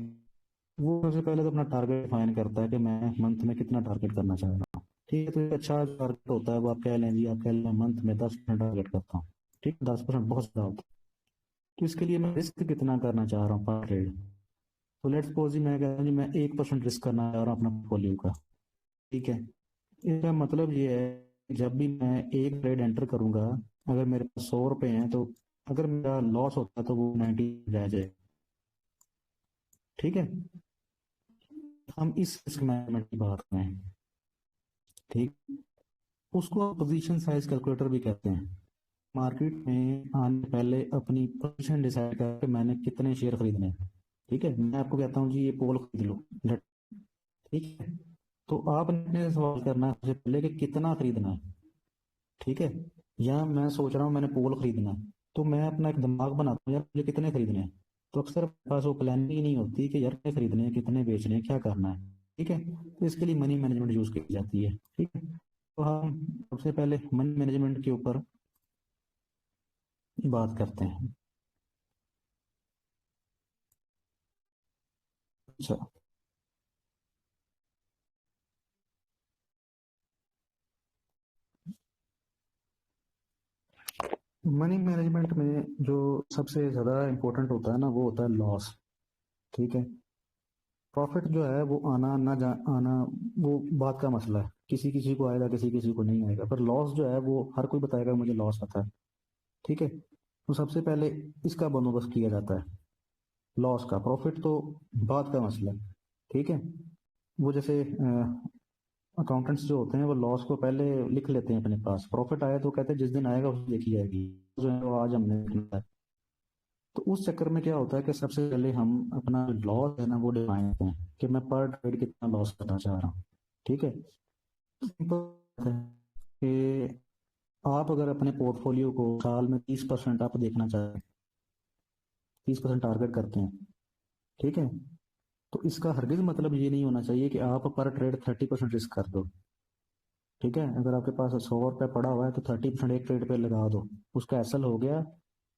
वो सबसे पहले तो अपना टारगेट डिफाइन करता है कि मैं मंथ में कितना टारगेट करना चाह रहा हूँ। ठीक है, तो एक अच्छा टारगेट होता है वो आप कह लें जी, आप कह लें मंथ में 10% टारगेट करता हूँ। ठीक, 10% बहुत ज्यादा होता है। तो इसके लिए मैं रिस्क कितना करना चाह रहा हूँ पर ट्रेड। तो लेट्स सपोज जी मैं कह रहा हूँ जी मैं 1% रिस्क करना चाह रहा हूँ अपना पोर्टफोलियो का। ठीक है, इसका मतलब ये है कि जब भी मैं एक ट्रेड एंटर करूंगा, अगर मेरे पास 100 रुपए हैं, तो अगर मेरा लॉस होता है तो वो 90 रह जाए। ठीक है, हम इस रिस्क मैनेजमेंट की बात करें, ठीक, उसको पोजीशन साइज कैलकुलेटर भी कहते हैं। मार्केट में आने से पहले अपनी पोजीशन डिसाइड करके मैंने कितने शेयर खरीदने हैं, ठीक है, मैं आपको कहता हूँ जी ये पोल खरीद लो, ठीक है, तो आपने अपने से सवाल करना है सबसे पहले कि कितना खरीदना है, ठीक है, या मैं सोच रहा हूँ मैंने पोल खरीदना है, तो मैं अपना एक दिमाग बनाता हूँ यार मुझे कितने खरीदने हैं, तो अक्सर मेरे पास वो प्लानिंग ही नहीं होती कि यार कितने खरीदने हैं, कितने बेचने हैं, क्या करना है, ठीक है, तो इसके लिए मनी मैनेजमेंट यूज की जाती है, ठीक है, तो हम सबसे पहले मनी मैनेजमेंट के ऊपर बात करते हैं। अच्छा, मनी मैनेजमेंट में जो सबसे ज्यादा इम्पोर्टेंट होता है ना वो होता है लॉस, ठीक है, प्रॉफिट जो है वो आना ना आना वो बात का मसला है, किसी किसी को आएगा किसी किसी को नहीं आएगा, पर लॉस जो है वो हर कोई बताएगा मुझे लॉस आता है, ठीक है, तो सबसे पहले इसका बंदोबस्त किया जाता है, लॉस का, प्रॉफिट तो बात का मसला है, ठीक है, वो जैसे अकाउंटेंट्स जो होते हैं वो लॉस को पहले लिख लेते हैं अपने पास, प्रॉफिट आया तो कहते हैं जिस दिन आएगा उस दिन देखी जाएगी, जो है वो आज हमने लिखना है, तो उस चक्कर में क्या होता है कि सबसे पहले हम अपना लॉस है ना वो डिफाइन करते हैं कि मैं पर ट्रेड कितना लॉस करना चाह रहा हूँ, ठीक है, सिंपल बात है कि आप अगर अपने पोर्टफोलियो को साल में 30% आप देखना चाहते हैं, 30% टारगेट करते हैं, ठीक है, तो इसका हरगिज मतलब ये नहीं होना चाहिए कि आप पर ट्रेड 30% रिस्क कर दो, ठीक है, अगर आपके पास 100 रुपया पड़ा हुआ है तो 30% एक ट्रेड पे लगा दो, उसका एसएल हो गया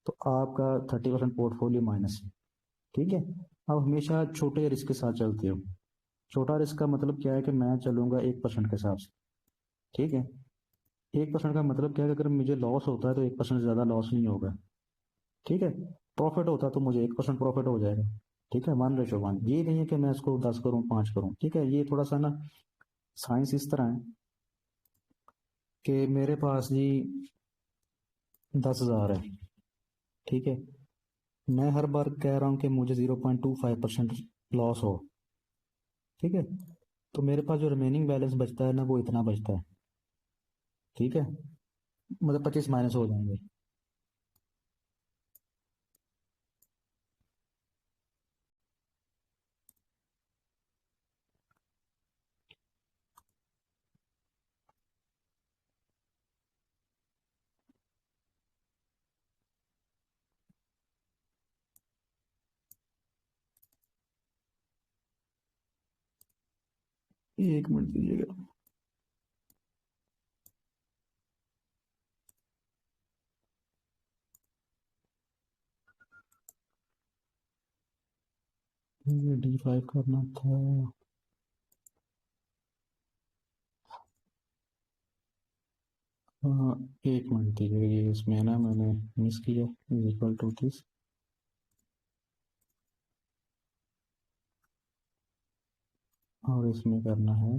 तो आपका 30% पोर्टफोलियो माइनस, ठीक है, आप हमेशा छोटे रिस्क के साथ चलते हो, छोटा रिस्क का मतलब क्या है कि मैं चलूंगा 1% के हिसाब से, ठीक है, 1% का मतलब क्या है कि अगर मुझे लॉस होता है तो 1% ज्यादा लॉस नहीं होगा, ठीक है, प्रॉफिट होता है तो मुझे 1% प्रॉफिट हो जाएगा, ठीक है, 1:1, ये नहीं है कि मैं इसको 10 करूं 5 करूं, ठीक है, ये थोड़ा सा ना साइंस इस तरह है कि मेरे पास जी 10,000 है, ठीक है, मैं हर बार कह रहा हूँ कि मुझे 0.25% लॉस हो, ठीक है, तो मेरे पास जो रिमेनिंग बैलेंस बचता है ना वो इतना बचता है, ठीक है, मतलब 25 माइनस हो जाएंगे। 1 मिनट दीजिएगा। ये D5 करना था। हाँ, 1 मिनट दीजिएगा, ये इसमें ना मैंने मिस किया, इज इक्वल टू दिस, और इसमें करना है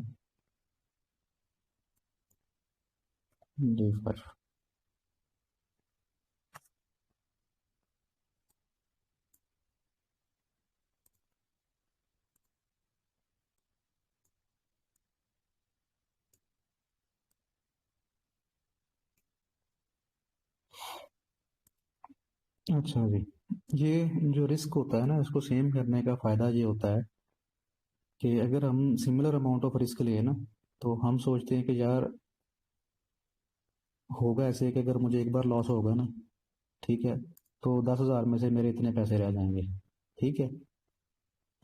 D5। अच्छा जी, ये जो रिस्क होता है ना इसको सेम करने का फायदा ये होता है कि अगर हम सिमिलर अमाउंट ऑफ रिस्क लिए ना तो हम सोचते हैं कि यार होगा ऐसे कि अगर मुझे एक बार लॉस होगा ना, ठीक है, तो 10,000 में से मेरे इतने पैसे रह जाएंगे, ठीक है,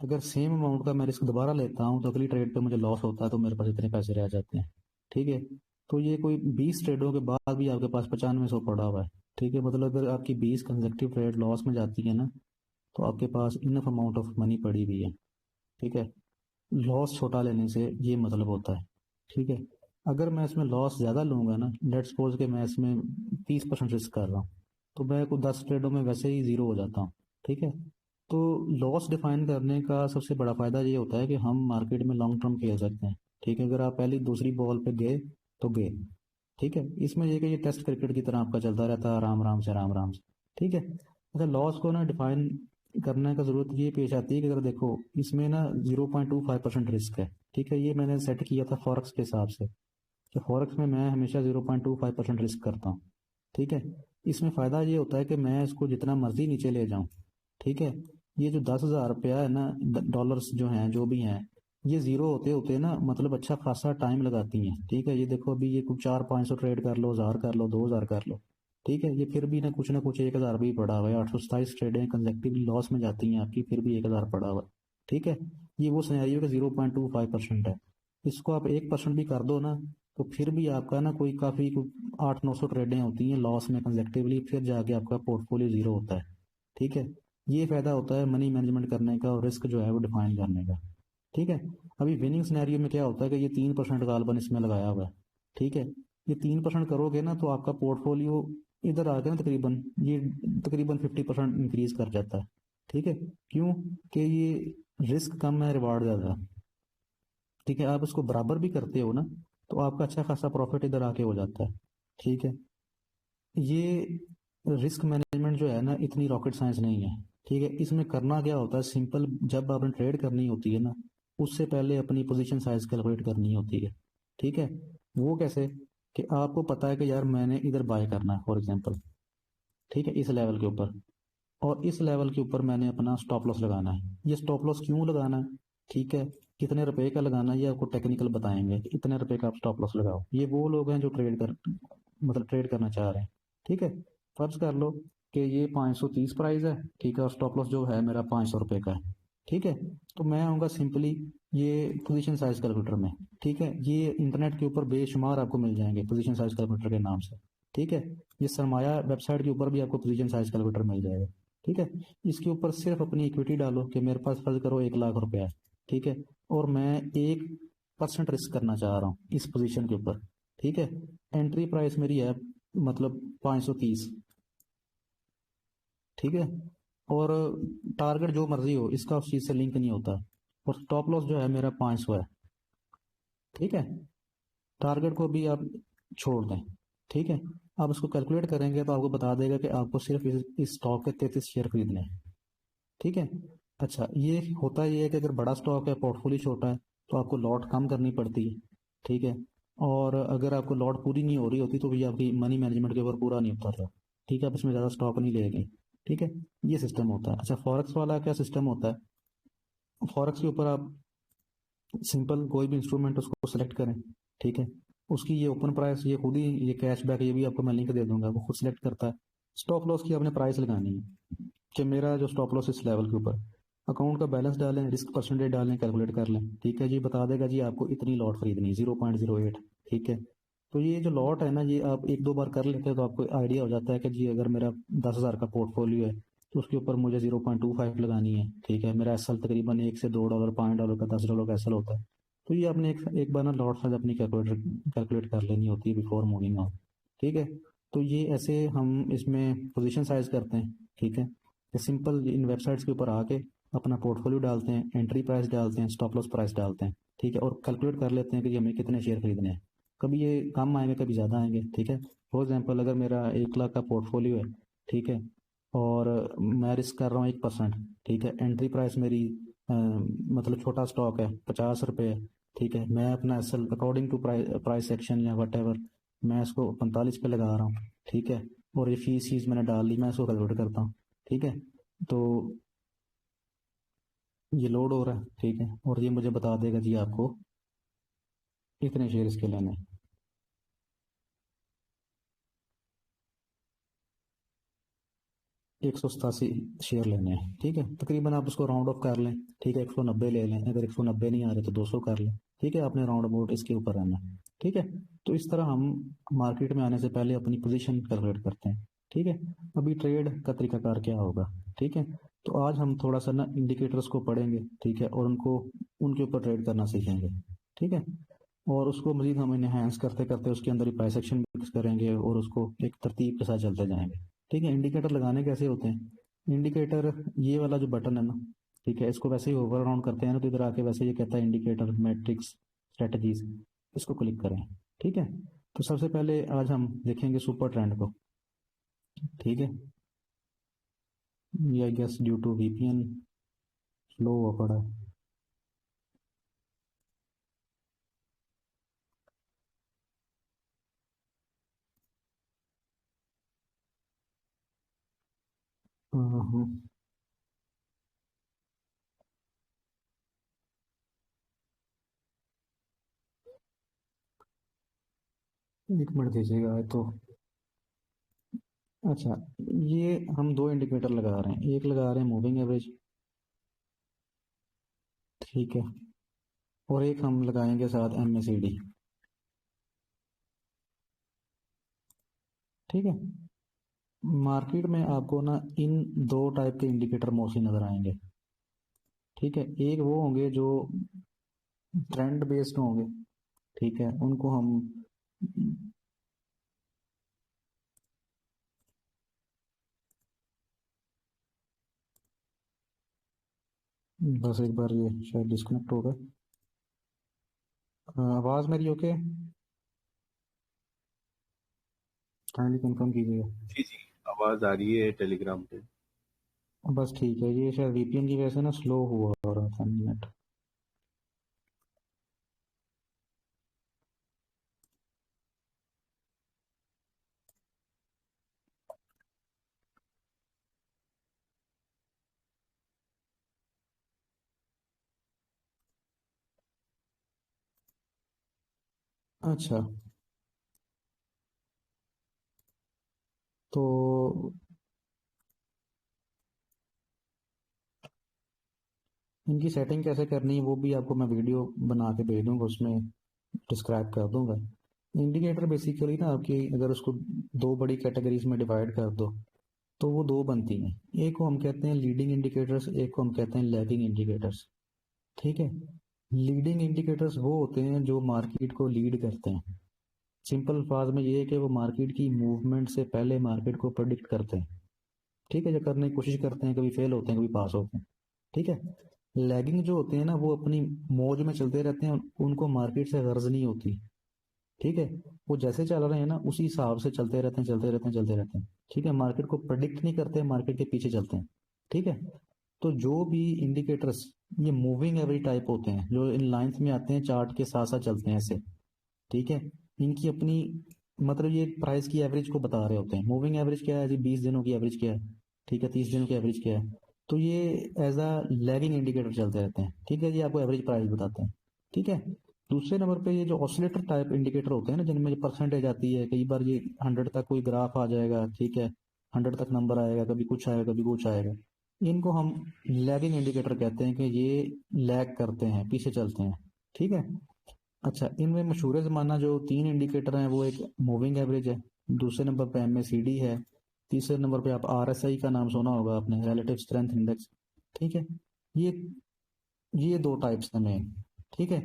अगर सेम अमाउंट का मैं रिस्क दोबारा लेता हूँ तो अगली ट्रेड पे मुझे लॉस होता है तो मेरे पास इतने पैसे रह जाते हैं, ठीक है, तो ये कोई 20 ट्रेडों के बाद भी आपके पास 9500 पड़ा हुआ है, ठीक है, मतलब अगर आपकी 20 कंसेक्टिव ट्रेड लॉस में जाती है ना तो आपके पास इनफ अमाउंट ऑफ मनी पड़ी हुई है, ठीक है, लॉस छोटा लेने से ये मतलब होता है, ठीक है, अगर मैं इसमें लॉस ज़्यादा लूंगा ना, लेट्स सपोज कि मैं इसमें 30% रिस्क कर रहा हूँ तो मैं को 10 ट्रेडों में वैसे ही जीरो हो जाता हूँ, ठीक है, तो लॉस डिफाइन करने का सबसे बड़ा फायदा ये होता है कि हम मार्केट में लॉन्ग टर्म खेल सकते हैं, ठीक है, अगर आप पहली दूसरी बॉल पे गए तो गए, ठीक है, इसमें ये कि ये टेस्ट क्रिकेट की तरह आपका चलता रहता है आराम आराम से, आराम आराम से, ठीक है, अच्छा लॉस को ना डिफाइन करने का ज़रूरत ये पेश आती है कि अगर देखो इसमें ना 0.25% रिस्क है, ठीक है। ये मैंने सेट किया था फॉरेक्स के हिसाब से कि फॉरेक्स में मैं हमेशा 0.25% रिस्क करता हूँ, ठीक है। इसमें फ़ायदा ये होता है कि मैं इसको जितना मर्जी नीचे ले जाऊँ, ठीक है। ये जो 10,000 रुपया है ना, डॉलर्स जो हैं जो भी हैं, ये ज़ीरो होते होते ना मतलब अच्छा खासा टाइम लगाती हैं, ठीक है। ये देखो अभी ये कुछ 400-500 ट्रेड कर लो, 1000 कर लो, 2000 कर लो, ठीक है। ये फिर भी ना कुछ 1000 भी पड़ा हुआ है। 827 ट्रेडें कंसेक्टिवली लॉस में जाती हैं आपकी, फिर भी 1000 पड़ा हुआ है, ठीक है। ये वो सिनेरियो का 0.25% है। इसको आप 1% भी कर दो ना, तो फिर भी आपका ना कोई काफ़ी 800-900 ट्रेडें होती हैं लॉस में कंसेक्टिवली, फिर जाके आपका पोर्टफोलियो ज़ीरो होता है, ठीक है। ये फायदा होता है मनी मैनेजमेंट करने का और रिस्क जो है वो डिफाइन करने का, ठीक है। अभी विनिंग सिनेरियो में क्या होता है कि ये 3% गालबन इसमें लगाया हुआ है, ठीक है। ये 3% करोगे ना तो आपका पोर्टफोलियो इधर आ गया ना, तकरीबन ये तकरीबन 50% इंक्रीज कर जाता है, ठीक है। क्यों कि ये रिस्क कम है, रिवार्ड ज़्यादा है, ठीक है। आप इसको बराबर भी करते हो ना तो आपका अच्छा खासा प्रॉफिट इधर आके हो जाता है, ठीक है। ये रिस्क मैनेजमेंट जो है ना इतनी रॉकेट साइंस नहीं है, ठीक है। इसमें करना क्या होता है सिंपल, जब आपने ट्रेड करनी होती है ना उससे पहले अपनी पोजीशन साइज कैलकुलेट करनी होती है, ठीक है। वो कैसे कि आपको पता है कि यार मैंने इधर बाय करना है फॉर एग्जांपल, ठीक है, इस लेवल के ऊपर, और इस लेवल के ऊपर मैंने अपना स्टॉप लॉस लगाना है। ये स्टॉप लॉस क्यों लगाना है, ठीक है, कितने रुपए का लगाना है ये आपको टेक्निकल बताएंगे कि इतने रुपए का आप स्टॉप लॉस लगाओ। ये वो लोग हैं जो ट्रेड करना चाह रहे हैं, ठीक है। फर्ज कर लो कि ये 530 प्राइस है, ठीक है, और स्टॉप लॉस जो है मेरा 500 रुपये का है, ठीक है। तो मैं आऊँगा सिंपली ये पोजीशन साइज कैलकुलेटर में, ठीक है। ये इंटरनेट के ऊपर बेशुमार आपको मिल जाएंगे पोजीशन साइज कैलकुलेटर के नाम से, ठीक है। ये सरमाया वेबसाइट के ऊपर भी आपको पोजीशन साइज कैलकुलेटर मिल जाएगा, ठीक है। इसके ऊपर सिर्फ अपनी इक्विटी डालो कि मेरे पास फर्ज करो 1 लाख रुपया है, ठीक है, और मैं 1% रिस्क करना चाह रहा हूँ इस पोजीशन के ऊपर, ठीक है। एंट्री प्राइस मेरी है मतलब 530, ठीक है। और टारगेट जो मर्जी हो इसका उस चीज़ से लिंक नहीं होता, और स्टॉप लॉस जो है मेरा 500 है, ठीक है। टारगेट को भी आप छोड़ दें, ठीक है। आप उसको कैलकुलेट करेंगे तो आपको बता देगा कि आपको सिर्फ इस स्टॉक के 33 शेयर खरीदने हैं, ठीक है। अच्छा ये होता ये है कि अगर बड़ा स्टॉक है, पोर्टफोलियो छोटा है, तो आपको लॉट कम करनी पड़ती है, ठीक है। और अगर आपको लॉट पूरी नहीं हो रही होती तो भी आपकी मनी मैनेजमेंट के ऊपर पूरा नहीं उतर रहा, ठीक है। आप इसमें ज़्यादा स्टॉक नहीं लेंगे, ठीक है। ये सिस्टम होता है। अच्छा फॉरेक्स वाला क्या सिस्टम होता है, फॉरेक्स के ऊपर आप सिंपल कोई भी इंस्ट्रूमेंट उसको सेलेक्ट करें, ठीक है। उसकी ये ओपन प्राइस, ये खुद ही, ये कैशबैक, ये भी आपको मैं लिंक दे दूंगा, वो खुद सेलेक्ट करता है। स्टॉप लॉस की आपने प्राइस लगानी है कि मेरा जो स्टॉप लॉस इस लेवल के ऊपर, अकाउंट का बैलेंस डालें, रिस्क परसेंटेज डालें, कैलकुलेट कर लें, ठीक है जी। बता देगा जी आपको इतनी लॉट खरीदनी है 0.08, ठीक है। तो ये जो लॉट है ना ये आप 1-2 बार कर लेते हैं तो आपको आइडिया हो जाता है कि जी अगर मेरा 10,000 का पोर्टफोलियो है तो उसके ऊपर मुझे 0.25 लगानी है, ठीक है। मेरा एसएल तकरीबन $1 से $2, $5 का, $10 का एसएल होता है। तो ये आपने एक बार ना लॉट साइज अपनी कैलकुलेट कर लेनी होती है बिफोर मूविंग ऑन, ठीक है। तो ये ऐसे हम इसमें पोजीशन साइज करते हैं, ठीक है। सिंपल इन वेबसाइट्स के ऊपर आके अपना पोर्टफोलियो डालते हैं, एंट्री प्राइस डालते हैं, स्टॉप लॉस प्राइस डालते हैं, ठीक है, और कैलकुलेट कर लेते हैं कि हमें कितने शेयर खरीदने हैं। कभी ये कम आएंगे, कभी ज़्यादा आएंगे, ठीक है। फॉर एग्जाम्पल अगर मेरा 1 लाख का पोर्टफोलियो है, ठीक है, और मैं रिस्क कर रहा हूँ 1%, ठीक है। एंट्री प्राइस मेरी मतलब छोटा स्टॉक है 50 रुपये है, ठीक है। मैं अपना SL according to price section या वट एवर मैं इसको 45 पे लगा रहा हूँ, ठीक है। और ये फीस मैंने डाल दी, मैं इसको कैलकुलेट करता हूँ, ठीक है। तो ये लोड हो रहा है, ठीक है, और ये मुझे बता देगा जी आपको इतने शेयर इसके लेने हैं। 187 शेयर लेने हैं, ठीक है। तकरीबन आप उसको राउंड ऑफ कर लें, ठीक है, 190 ले लें, अगर 190 नहीं आ रहे तो 200 कर लें, ठीक है। आपने राउंड अबाउट इसके ऊपर रहना है, ठीक है। तो इस तरह हम मार्केट में आने से पहले अपनी पोजीशन कैलकुलेट करते हैं, ठीक है। अभी ट्रेड का तरीकाकार क्या होगा, ठीक है। तो आज हम थोड़ा सा ना इंडिकेटर्स को पढ़ेंगे, ठीक है, और उनको उनके ऊपर ट्रेड करना सीखेंगे, ठीक है। और उसको मजीद हम इनहेंस करते करते उसके अंदर ही प्राइस एक्शन मिक्स करेंगे और उसको एक तरतीब के साथ चलते जाएंगे, ठीक है। इंडिकेटर लगाने कैसे होते हैं, इंडिकेटर ये वाला जो बटन है ना, ठीक है, इसको वैसे ही ओवर राउंड करते हैं ना तो इधर आके वैसे ये कहता है इंडिकेटर मैट्रिक्स स्ट्रेटजीज, इसको क्लिक करें, ठीक है। तो सबसे पहले आज हम देखेंगे सुपर ट्रेंड को, ठीक है। ये I guess due to VPN slow हुआ पड़ा है। हाँ, एक मिनट दीजिएगा तो। अच्छा, ये हम दो इंडिकेटर लगा रहे हैं, एक लगा रहे हैं मूविंग एवरेज, ठीक है, और एक हम लगाएंगे साथ एमएसीडी, ठीक है। मार्केट में आपको ना इन दो टाइप के इंडिकेटर मोस्टली नजर आएंगे, ठीक है। एक वो होंगे जो ट्रेंड बेस्ड होंगे, ठीक है, उनको हम बस एक बार ये शायद डिस्कनेक्ट होगा। आवाज मेरी ओके? काइंडली कंफर्म कीजिएगा। जी जी, आवाज आ रही है टेलीग्राम पे। बस ठीक है, ये शायद वीपीएन की वजह से ना स्लो हुआ हो रहा था नेट। अच्छा, तो इनकी सेटिंग कैसे करनी है वो भी आपको मैं वीडियो बना के भेज दूंगा, उसमें डिस्क्राइब कर दूंगा। इंडिकेटर बेसिकली ना आपकी अगर उसको दो बड़ी कैटेगरीज में डिवाइड कर दो तो वो दो बनती हैं। एक को हम कहते हैं लीडिंग इंडिकेटर्स, एक को हम कहते हैं लैगिंग इंडिकेटर्स, ठीक है। लीडिंग इंडिकेटर्स वो होते हैं जो मार्केट को लीड करते हैं। सिंपल अल्फाज में ये है कि वो मार्केट की मूवमेंट से पहले मार्केट को प्रेडिक्ट करते हैं, ठीक है, जो करने की कोशिश करते हैं, कभी फेल होते हैं कभी पास होते हैं, ठीक है। लैगिंग जो होते हैं ना वो अपनी मौज में चलते रहते हैं, उनको मार्केट से गर्ज नहीं होती, ठीक है। वो जैसे चल रहे हैं ना उसी हिसाब से चलते रहते हैं, चलते रहते हैं, चलते रहते हैं, ठीक है। मार्केट को प्रेडिक्ट नहीं करते, मार्केट के पीछे चलते हैं, ठीक है। तो जो भी इंडिकेटर्स ये मूविंग एवरेज टाइप होते हैं, जो इन लाइंस में आते हैं, चार्ट के साथ साथ चलते हैं ऐसे, ठीक है। इनकी अपनी मतलब ये प्राइस की एवरेज को बता रहे होते हैं। मूविंग एवरेज क्या है जी? 20 दिनों की एवरेज क्या है, ठीक है, 30 दिनों की एवरेज क्या है। तो ये एज अ लैगिंग इंडिकेटर चलते रहते हैं, ठीक है, ये आपको एवरेज प्राइस बताते हैं, ठीक है। दूसरे नंबर पे ये जो ऑसिलेटर टाइप इंडिकेटर होते हैं ना, जिनमें परसेंटेज आती है, कई बार ये 100 तक कोई ग्राफ आ जाएगा, ठीक है, 100 तक नंबर आएगा, कभी कुछ आएगा कभी कुछ आएगा। इनको हम लैगिंग इंडिकेटर कहते हैं कि ये लैग करते हैं, पीछे चलते हैं, ठीक है। अच्छा, इनमें मशहूर ज़माना जो तीन इंडिकेटर हैं वो एक मूविंग एवरेज है, दूसरे नंबर पे एमएसीडी है, तीसरे नंबर पे आप आरएसआई का नाम सुना होगा आपने, रिलेटिव स्ट्रेंथ इंडेक्स, ठीक है। ये ये दो टाइप्स हैं मेन, ठीक है।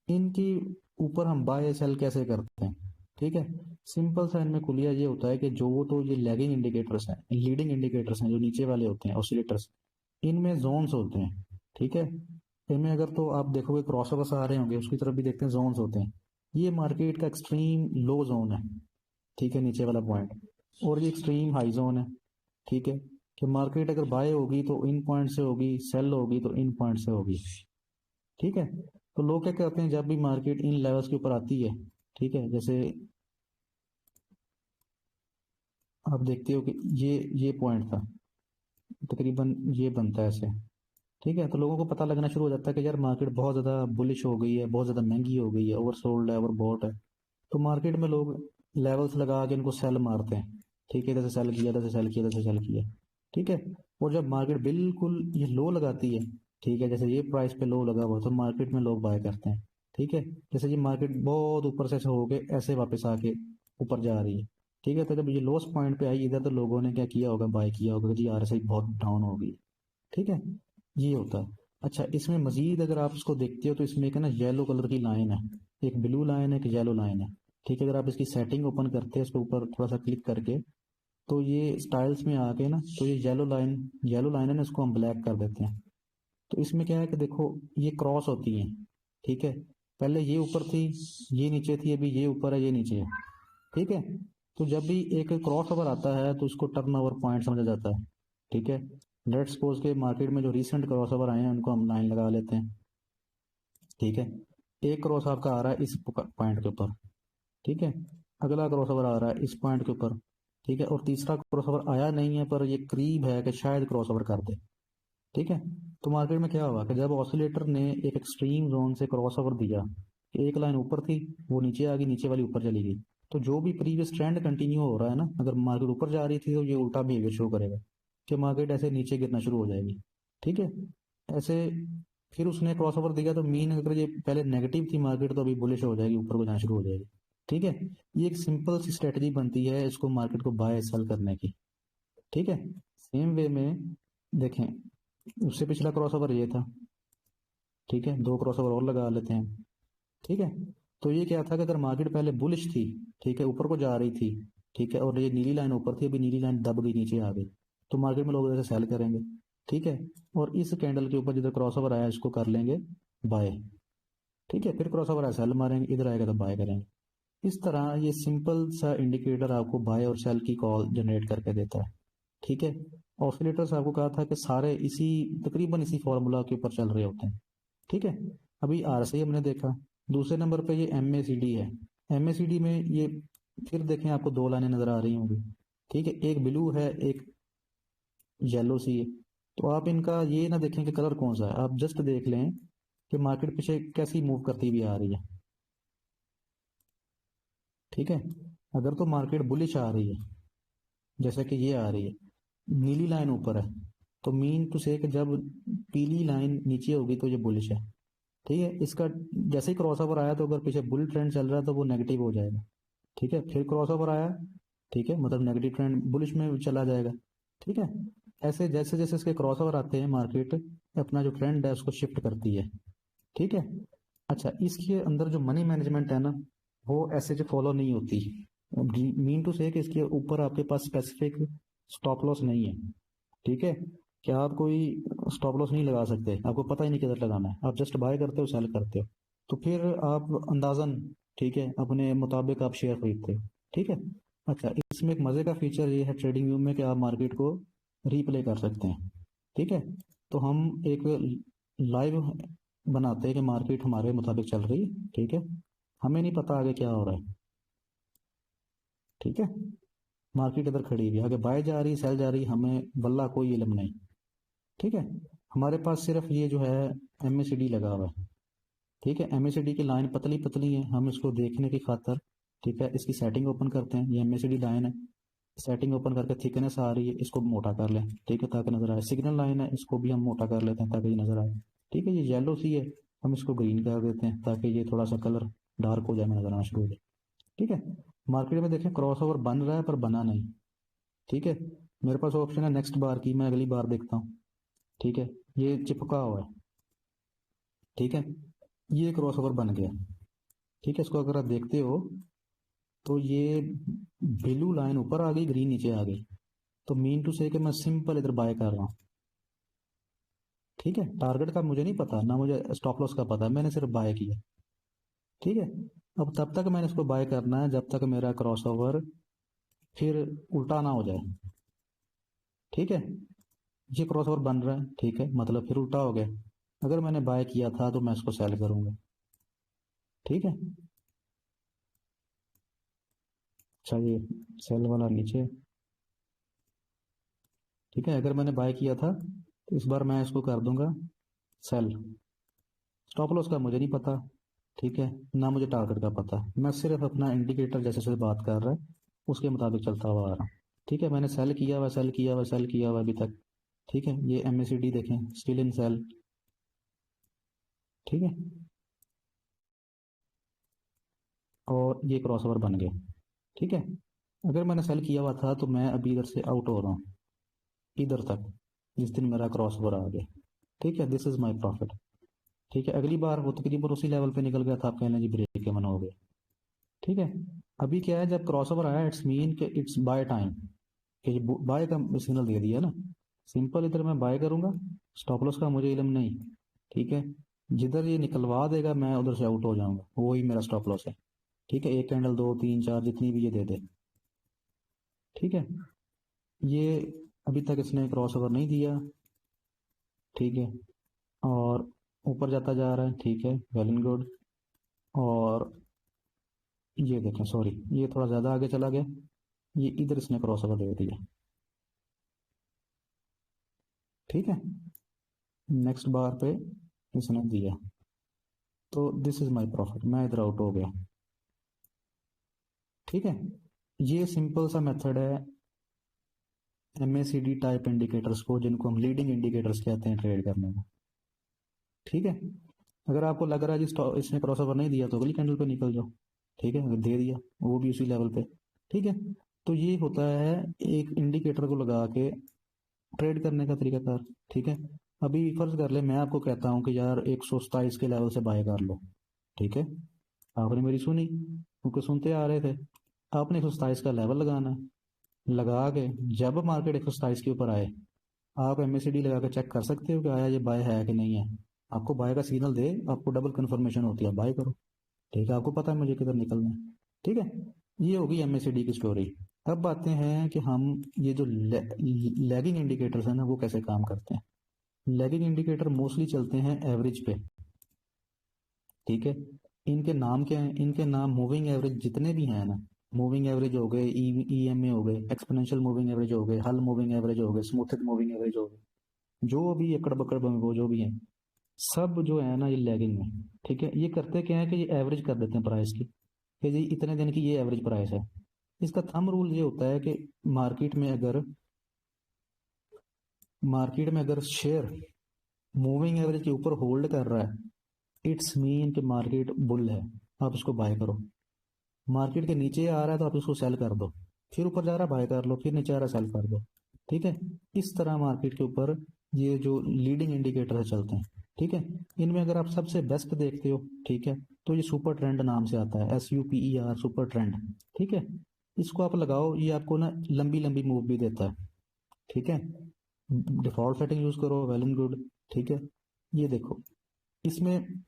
इनकी ऊपर हम बाय सेल कैसे करते हैं, ठीक है। सिंपल सा इनमें कुलिया ये होता है कि जो वो तो ये लैगिंग इंडिकेटर्स हैं, लीडिंग इंडिकेटर्स हैं जो नीचे वाले होते हैं ऑसिलेटर्स, इनमें जोन्स होते हैं, ठीक है। इनमें अगर तो आप देखोगे क्रॉसओवर्स आ रहे होंगे, उसकी तरफ भी देखते हैं जोन्स होते हैं। ये मार्केट का एक्सट्रीम लो जोन है, ठीक है, नीचे वाला पॉइंट, और ये एक्सट्रीम हाई जोन है, ठीक है। कि मार्केट अगर बाय होगी तो इन पॉइंट से होगी, सेल होगी तो इन पॉइंट से होगी, ठीक है। तो लोग क्या करते हैं जब भी मार्केट इन लेवल्स के ऊपर आती है, ठीक है, जैसे आप देखते हो कि ये पॉइंट था, तकरीबन ये बनता है ऐसे, ठीक है। तो लोगों को पता लगना शुरू हो जाता है कि यार मार्केट बहुत ज़्यादा बुलिश हो गई है, बहुत ज़्यादा महंगी हो गई है, ओवरसोल्ड है, ओवरबॉट है। तो मार्केट में लोग लेवल्स लगा के इनको सेल मारते हैं, ठीक है, इधर से सेल किया, इधर से सेल किया, इधर से सेल किया, ठीक है। और जब मार्केट बिल्कुल ये लो लगाती है, ठीक है, जैसे ये प्राइस पे लो लगा हुआ है, तो मार्केट में लोग बाय करते हैं, ठीक है। जैसे ये मार्केट बहुत ऊपर से ऐसे हो गए, ऐसे वापस आके ऊपर जा रही है, ठीक है। तो जब ये लोस पॉइंट पे आई इधर, तो लोगों ने क्या किया होगा, बाय किया होगा कि जी आरएसआई बहुत डाउन हो गई, ठीक है। ये होता है। अच्छा, इसमें मजीद अगर आप इसको देखते हो तो इसमें एक है ना येलो कलर की लाइन है, एक ब्लू लाइन है, एक येलो लाइन है, ठीक है। अगर आप इसकी सेटिंग ओपन करते हैं, इसके ऊपर थोड़ा सा क्लिक करके, तो ये स्टाइल्स में आके ना, तो ये येलो लाइन है ना, इसको हम ब्लैक कर देते हैं। तो इसमें क्या है कि देखो ये क्रॉस होती है, ठीक है। पहले ये ऊपर थी, ये नीचे थी, अभी ये ऊपर है, ये नीचे है, ठीक है। तो जब भी एक क्रॉस ओवर आता है तो इसको टर्न ओवर पॉइंट समझा जाता है, ठीक है। लेट्स सपोज के मार्केट में जो रिसेंट क्रॉसओवर आए हैं उनको हम लाइन लगा लेते हैं, ठीक है। एक क्रॉस आपका आ रहा है इस पॉइंट के ऊपर, ठीक है, अगला क्रॉसओवर आ रहा है इस पॉइंट के ऊपर, ठीक है, और तीसरा क्रॉसओवर आया नहीं है पर ये करीब है कि शायद क्रॉसओवर कर दे, ठीक है। तो मार्केट में क्या हुआ कि जब ऑसिलेटर ने एक एक्सट्रीम जोन से क्रॉसओवर दिया कि एक लाइन ऊपर थी वो नीचे आ गई, नीचे वाली ऊपर चली गई, तो जो भी प्रीवियस ट्रेंड कंटिन्यू हो रहा है ना, अगर मार्केट ऊपर जा रही थी तो ये उल्टा बिहेवियर शुरू करेगा कि मार्केट ऐसे नीचे गिरना शुरू हो जाएगी, ठीक है। ऐसे फिर उसने क्रॉसओवर दिया तो मीन अगर ये पहले नेगेटिव थी मार्केट तो अभी बुलिश हो जाएगी, ऊपर को जाना शुरू हो जाएगी, ठीक है। ये एक सिंपल सी स्ट्रेटजी बनती है इसको मार्केट को बाय सेल करने की, ठीक है। सेम वे में देखें, उससे पिछला क्रॉसओवर ये था, ठीक है, दो क्रॉसओवर और लगा लेते हैं, ठीक है। तो ये क्या था कि अगर मार्केट पहले बुलिश थी, ठीक है, ऊपर को जा रही थी, ठीक है, और ये नीली लाइन ऊपर थी, अभी नीली लाइन दब गई नीचे आ गई, तो मार्केट में लोग ऐसे सेल करेंगे, ठीक है। और इस कैंडल के ऊपर जिधर क्रॉसओवर आया इसको कर लेंगे बाय, ठीक है, फिर क्रॉसओवर आया सेल मारेंगे, इधर आएगा तो बाय करेंगे। इस तरह ये सिंपल सा इंडिकेटर आपको बाय और सेल की कॉल जनरेट करके देता है, ठीक है। ऑसिलेटर्स आपको कहा था कि सारे इसी तकरीबन इसी फॉर्मूला के ऊपर चल रहे होते हैं, ठीक है। अभी आरएसआई हमने देखा, दूसरे नंबर पे ये एमएसीडी है। एमएसीडी में ये फिर देखें आपको दो लाइनें नजर आ रही होंगी, ठीक है, एक ब्लू है एक येलो सी है। तो आप इनका ये ना देखें कि कलर कौन सा है, आप जस्ट देख लें कि मार्केट पीछे कैसी मूव करती हुई आ रही है, ठीक है। अगर तो मार्केट बुलिश आ रही है जैसे कि ये आ रही है, नीली लाइन ऊपर है, तो मीन टू से कि जब पीली लाइन नीचे होगी तो ये बुलिश है, ठीक है। इसका जैसे ही क्रॉसओवर आया तो अगर पीछे बुल ट्रेंड चल रहा है तो वो नेगेटिव हो जाएगा, ठीक है। फिर क्रॉसओवर आया, ठीक है, मतलब नेगेटिव ट्रेंड बुलिश में चला जाएगा, ठीक है। ऐसे जैसे जैसे इसके क्रॉसओवर आते हैं मार्केट अपना जो ट्रेंड है उसको शिफ्ट करती है, ठीक है। अच्छा, इसके अंदर जो मनी मैनेजमेंट है ना वो ऐसे जो फॉलो नहीं होती, मीन टू से कि इसके ऊपर आपके पास स्पेसिफिक स्टॉप लॉस नहीं है, ठीक है। क्या आप कोई स्टॉप लॉस नहीं लगा सकते, आपको पता ही नहीं किधर लगाना है, आप जस्ट बाय करते हो सेल करते हो, तो फिर आप अंदाजन, ठीक है, अपने मुताबिक आप शेयर खरीदते हो, ठीक है। अच्छा, इसमें एक मजे का फीचर ये है ट्रेडिंग व्यू में कि आप मार्केट को रीप्ले कर सकते हैं, ठीक है। तो हम एक लाइव बनाते हैं कि मार्केट हमारे मुताबिक चल रही है, ठीक है, हमें नहीं पता आगे क्या हो रहा है, ठीक है। मार्केट इधर खड़ी हुई है, आगे बाय जा रही सेल जा रही, हमें वल्ला कोई इल्म नहीं, ठीक है। हमारे पास सिर्फ ये जो है एमएसीडी लगा हुआ है, ठीक है। एमएसीडी की लाइन पतली पतली है, हम इसको देखने की खातर, ठीक है, इसकी सेटिंग ओपन करते हैं, ये एमएसीडी लाइन है, सेटिंग ओपन करके थिकनेस आ रही है इसको मोटा कर लें, ठीक है, ताकि नजर आए। सिग्नल लाइन है इसको भी हम मोटा कर लेते हैं ताकि ये नजर आए, ठीक है। ये येलो सी है, हम इसको ग्रीन कर देते हैं ताकि ये थोड़ा सा कलर डार्क हो जाए, नजर आना शुरू हो जाए, ठीक है। मार्केट में देखें क्रॉसओवर बन रहा है पर बना नहीं, ठीक है। मेरे पास ऑप्शन है नेक्स्ट बार की, मैं अगली बार देखता हूँ, ठीक है। ये चिपका हुआ है, ठीक है, ये क्रॉसओवर बन गया, ठीक है। इसको अगर आप देखते हो तो ये ब्लू लाइन ऊपर आ गई, ग्रीन नीचे आ गई, तो मीन टू से कि मैं सिंपल इधर बाय कर रहा हूँ, ठीक है। टारगेट का मुझे नहीं पता ना, मुझे स्टॉप लॉस का पता है, मैंने सिर्फ बाय किया, ठीक है। अब तब तक मैंने इसको बाय करना है जब तक मेरा क्रॉसओवर फिर उल्टा ना हो जाए, ठीक है। ये क्रॉसओवर बन रहा है, ठीक है, मतलब फिर उल्टा हो गया, अगर मैंने बाय किया था तो मैं इसको सेल करूंगा, ठीक है। अच्छा, ये सेल वाला नीचे, ठीक है, अगर मैंने बाय किया था तो इस बार मैं इसको कर दूंगा सेल। स्टॉप लॉस का मुझे नहीं पता, ठीक है, ना मुझे टारगेट का पता, मैं सिर्फ अपना इंडिकेटर जैसे से बात कर रहा है उसके मुताबिक चलता हुआ आ रहा हूँ, ठीक है। मैंने सेल किया हुआ सेल किया हुआ सेल किया हुआ अभी तक, ठीक है। ये एमएसीडी देखें स्टिल इन सेल, ठीक है, और ये क्रॉसओवर बन गया, ठीक है। अगर मैंने सेल किया हुआ था तो मैं अभी इधर से आउट हो रहा हूँ इधर तक, जिस दिन मेरा क्रॉसओवर आ गया, ठीक है, दिस इज माई प्रॉफिट, ठीक है। अगली बार वो तकरीबन उसी लेवल पे निकल गया था, आप कह लें जी ब्रेक के मन हो गया, ठीक है। अभी क्या है, जब क्रॉसओवर आया इट्स मीन कि इट्स बाय टाइम, कि बाय का सिग्नल दे दिया ना, सिंपल इधर मैं बाय करूंगा, स्टॉप लॉस का मुझे इल्म नहीं, ठीक है। जिधर ये निकलवा देगा मैं उधर से आउट हो जाऊंगा, वही मेरा स्टॉप लॉस है, ठीक है। एक कैंडल दो तीन चार जितनी भी ये दे दे, ठीक है। ये अभी तक इसने क्रॉस ओवर नहीं दिया, ठीक है, और ऊपर जाता जा रहा है, ठीक है, वेल एंड गुड। और ये देखें, सॉरी, ये थोड़ा ज़्यादा आगे चला गया, ये इधर इसने क्रॉस ओवर दे दिया, ठीक है, नेक्स्ट बार पे इसने दिया, तो दिस इज माय प्रॉफिट, मैं इधर आउट हो गया, ठीक है। ये सिंपल सा मेथड है MACD टाइप इंडिकेटर्स को, जिनको हम लीडिंग इंडिकेटर्स कहते हैं, ट्रेड करने का, ठीक है। अगर आपको लग रहा है जी इसने क्रॉस ओवर नहीं दिया तो अगली कैंडल पे निकल जाओ, ठीक है, अगर दे दिया वो भी उसी लेवल पे, ठीक है। तो ये होता है एक इंडिकेटर को लगा के ट्रेड करने का तरीकाकार, ठीक है। अभी फर्ज कर ले मैं आपको कहता हूँ कि यार 127 के लेवल से बाय कर लो, ठीक है, आपने मेरी सुनी क्योंकि सुनते आ रहे थे, आपने 127 का लेवल लगाना है, लगा के जब मार्केट 127 के ऊपर आए, आप MACD लगा के चेक कर सकते हो कि आया ये बाय है कि नहीं है। आपको बाय का सिग्नल दे, आपको डबल कंफर्मेशन होती है, बाय करो, ठीक है, आपको पता है मुझे किधर निकलना है, ठीक है। ये होगी MACD की स्टोरी। अब आते हैं कि हम ये जो लैगिंग इंडिकेटर्स है ना, वो कैसे काम करते हैं। लैगिंग इंडिकेटर मोस्टली चलते हैं एवरेज पे, ठीक है। इनके नाम क्या है, इनके नाम मूविंग एवरेज जितने भी हैं ना, मूविंग एवरेज हो गए, EMA हो गए, एक्सपोनेंशियल मूविंग एवरेज हो गए, हल मूविंग एवरेज हो गए, स्मूथेड मूविंग एवरेज हो गए, जो भी अकड़ बकड़ वो जो भी है, सब जो है ना ये लैगिंग है, ठीक है। ये करते क्या है कि ये एवरेज कर देते हैं प्राइस की, कि जी इतने दिन की ये एवरेज प्राइस है। इसका थंब रूल ये होता है कि मार्केट में अगर शेयर मूविंग एवरेज के ऊपर होल्ड कर रहा है, इट्स मीन कि मार्केट बुल है, आप इसको बाय करो। मार्केट के नीचे आ रहा है तो आप इसको सेल कर दो, फिर ऊपर जा रहा है बाय कर लो, फिर नीचे आ रहा है सेल कर दो, ठीक है। इस तरह मार्केट के ऊपर ये जो लीडिंग इंडिकेटर है चलते हैं, ठीक है। इनमें अगर आप सबसे बेस्ट देखते हो, ठीक है, तो ये सुपर ट्रेंड नाम से आता है, SUPER, सुपर ट्रेंड, ठीक है। इसको आप लगाओ, ये आपको ना लंबी लंबी मूव भी देता है, ठीक है। डिफॉल्ट सेटिंग यूज करो, वेल एंड गुड, ठीक है। ये देखो, इसमें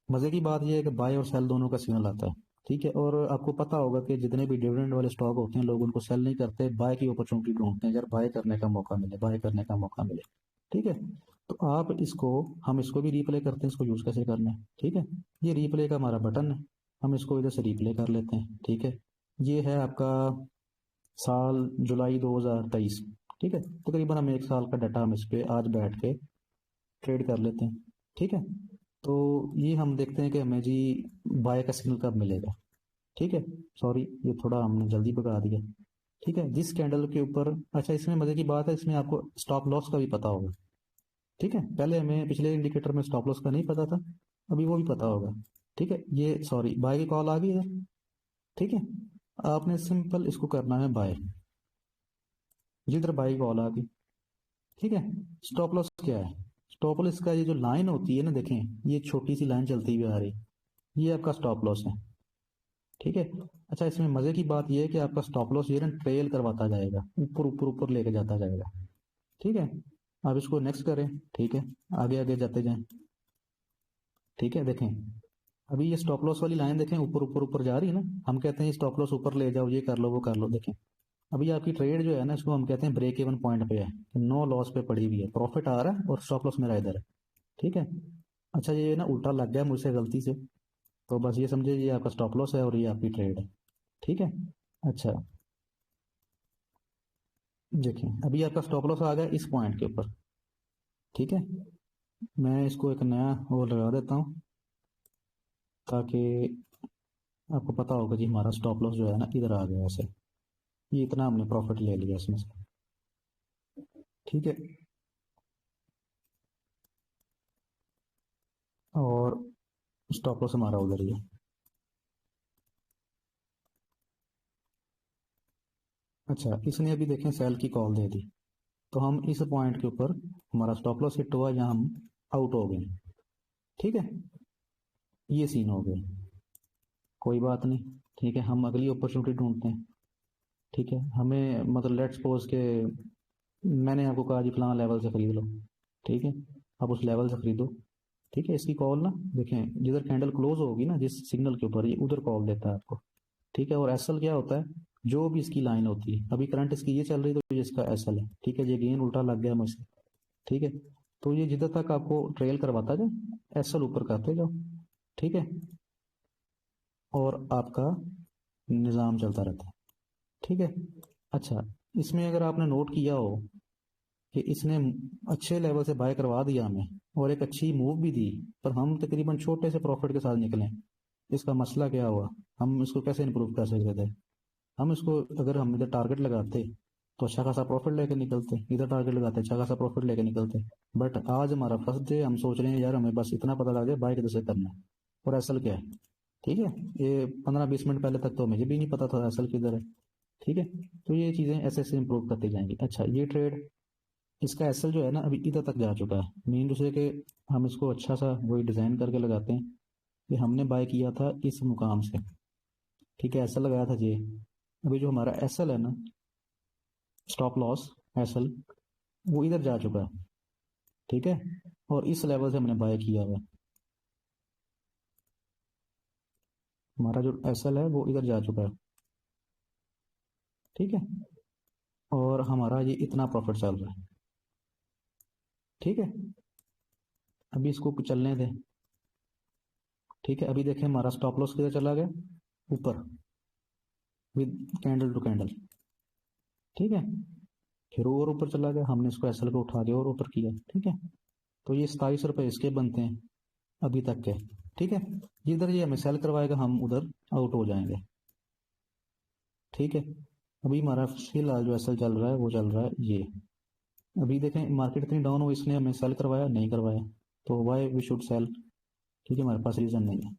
मजे की बात यह है कि बाय और सेल दोनों का सिग्नल आता है, ठीक है। और आपको पता होगा कि जितने भी डिविडेंड वाले स्टॉक होते हैं, लोग उनको सेल नहीं करते, बाय की अपॉर्चुनिटी ढूंढते हैं, यार बाय करने का मौका मिले, बाय करने का मौका मिले, ठीक है। तो आप इसको, हम इसको भी रिप्ले करते हैं, इसको यूज कैसे करना है, ठीक है। ये रिप्ले का हमारा बटन है, हम इसको इधर से रिप्ले कर लेते हैं, ठीक है। ये है आपका साल जुलाई 2023, ठीक है। तकरीबन हम एक साल का डाटा हम इस पे आज बैठ के ट्रेड कर लेते हैं, ठीक है। तो ये हम देखते हैं कि हमें जी बाय का सिग्नल कब मिलेगा, ठीक है। सॉरी, ये थोड़ा हमने जल्दी भगा दिया, ठीक है। जिस कैंडल के ऊपर, अच्छा इसमें मजे की बात है, इसमें आपको स्टॉप लॉस का भी पता होगा, ठीक है। पहले हमें पिछले इंडिकेटर में स्टॉप लॉस का नहीं पता था, अभी वो भी पता होगा, ठीक है। ये सॉरी, बाय की कॉल आ गई है, ठीक है। आपने सिंपल इसको करना है बाय, जिधर बाय की कॉल आ गई, ठीक है। स्टॉप लॉस क्या है, स्टॉप लॉस का ये जो लाइन होती है ना, देखें ये छोटी सी लाइन चलती हुई आ रही, ये आपका स्टॉप लॉस है, ठीक है। अच्छा, इसमें मजे की बात यह है कि आपका स्टॉप लॉस ये ना ट्रेल करवाता जाएगा, ऊपर ऊपर ऊपर लेके जाता जाएगा, ठीक है। आप इसको नेक्स्ट करें, ठीक है, आगे आगे जाते जाएं, ठीक है। देखें अभी ये स्टॉप लॉस वाली लाइन देखें, ऊपर ऊपर ऊपर जा रही है ना, हम कहते हैं स्टॉप लॉस ऊपर ले जाओ, ये कर लो वो कर लो, देखें अभी आपकी ट्रेड जो है ना, इसको हम कहते हैं ब्रेक इवन पॉइंट पे है, नो लॉस पे पड़ी हुई है, प्रॉफिट आ रहा है और स्टॉप लॉस मेरा इधर है, ठीक है। अच्छा, ये ना उल्टा लग गया मुझसे गलती से, तो बस ये समझे ये आपका स्टॉप लॉस है और ये आपकी ट्रेड है, ठीक है। अच्छा, देखिए अभी आपका स्टॉप लॉस आ गया इस पॉइंट के ऊपर, ठीक है। मैं इसको एक नया वो लगा देता हूँ, ताकि आपको पता होगा जी हमारा स्टॉप लॉस जो है ना इधर आ गया, ऐसे ये इतना हमने प्रॉफिट ले लिया इसमें से, ठीक है। और स्टॉप लॉस हमारा उधर ही है, अच्छा इसने अभी देखें सेल की कॉल दे दी, तो हम इस पॉइंट के ऊपर हमारा स्टॉप लॉस हिट हुआ, यहाँ हम आउट हो गए, ठीक है। ये सीन हो गया, कोई बात नहीं, ठीक है, हम अगली अपॉर्चुनिटी ढूंढते हैं, ठीक है। हमें मतलब लेट्स सपोज के मैंने आपको कहा जी फलाना लेवल से खरीद लो, ठीक है, आप उस लेवल से खरीदो, ठीक है। इसकी कॉल ना देखें जिधर कैंडल क्लोज होगी ना, जिस सिग्नल के ऊपर, ये उधर कॉल देता है आपको, ठीक है। और एसएल क्या होता है, जो भी इसकी लाइन होती है, अभी करंट इसकी ये चल रही है तो ये इसका एसएल है, ठीक है, ये गेन उल्टा लग गया मुझसे, ठीक है। तो ये जिधर तक आपको ट्रेल करवाता जाए एसएल ऊपर करते जाओ, ठीक है, और आपका निज़ाम चलता रहता है, ठीक है। अच्छा, इसमें अगर आपने नोट किया हो कि इसने अच्छे लेवल से बाय करवा दिया हमें और एक अच्छी मूव भी दी, पर हम तकरीबन छोटे से प्रॉफिट के साथ निकले, इसका मसला क्या हुआ, हम इसको कैसे इंप्रूव कर सकते थे। हम इसको, अगर हम इधर टारगेट लगाते तो अच्छा खासा प्रॉफिट लेके निकलते, इधर टारगेट लगाते अच्छा खासा प्रॉफिट लेके निकलते। बट आज हमारा फर्स्ट डे, हम सोच रहे हैं यार हमें बस इतना पता लग जाए बाय किधर से करना है और असल क्या है, ठीक है। ये 15-20 मिनट पहले तक तो मुझे भी नहीं पता था असल किधर है, ठीक है। तो ये चीज़ें ऐसे ऐसे इंप्रूव करती जाएंगी। अच्छा, ये ट्रेड, इसका एसएल जो है ना अभी इधर तक जा चुका है, मेन दूसरे के हम इसको अच्छा सा वही डिज़ाइन करके लगाते हैं कि हमने बाय किया था इस मुकाम से, ठीक है, एसएल लगाया था ये। अभी जो हमारा एसएल है ना, स्टॉप लॉस एसएल, वो इधर जा चुका है, ठीक है, और इस लेवल से हमने बाय किया हुआ है। हमारा जो एसएल है वो इधर जा चुका है, ठीक है, और हमारा ये इतना प्रॉफिट चल रहा है, ठीक है। अभी इसको चलने दें, ठीक है। अभी देखें हमारा स्टॉप लॉस किधर चला गया, ऊपर, विद कैंडल टू कैंडल, ठीक है, फिर और ऊपर चला गया, हमने इसको एसएल को उठा के और ऊपर किया, ठीक है। तो ये 27 रुपये इसके बनते हैं अभी तक के, ठीक है। जिधर ये हमें सेल करवाएगा हम उधर आउट हो जाएंगे, ठीक है। अभी हमारा फिलहाल जो एसएल चल रहा है वो चल रहा है ये। अभी देखें मार्केट इतनी डाउन हो, इसने हमें सेल करवाया नहीं करवाया, तो वाई वी शुड सेल, ठीक है, हमारे पास रीजन नहीं है,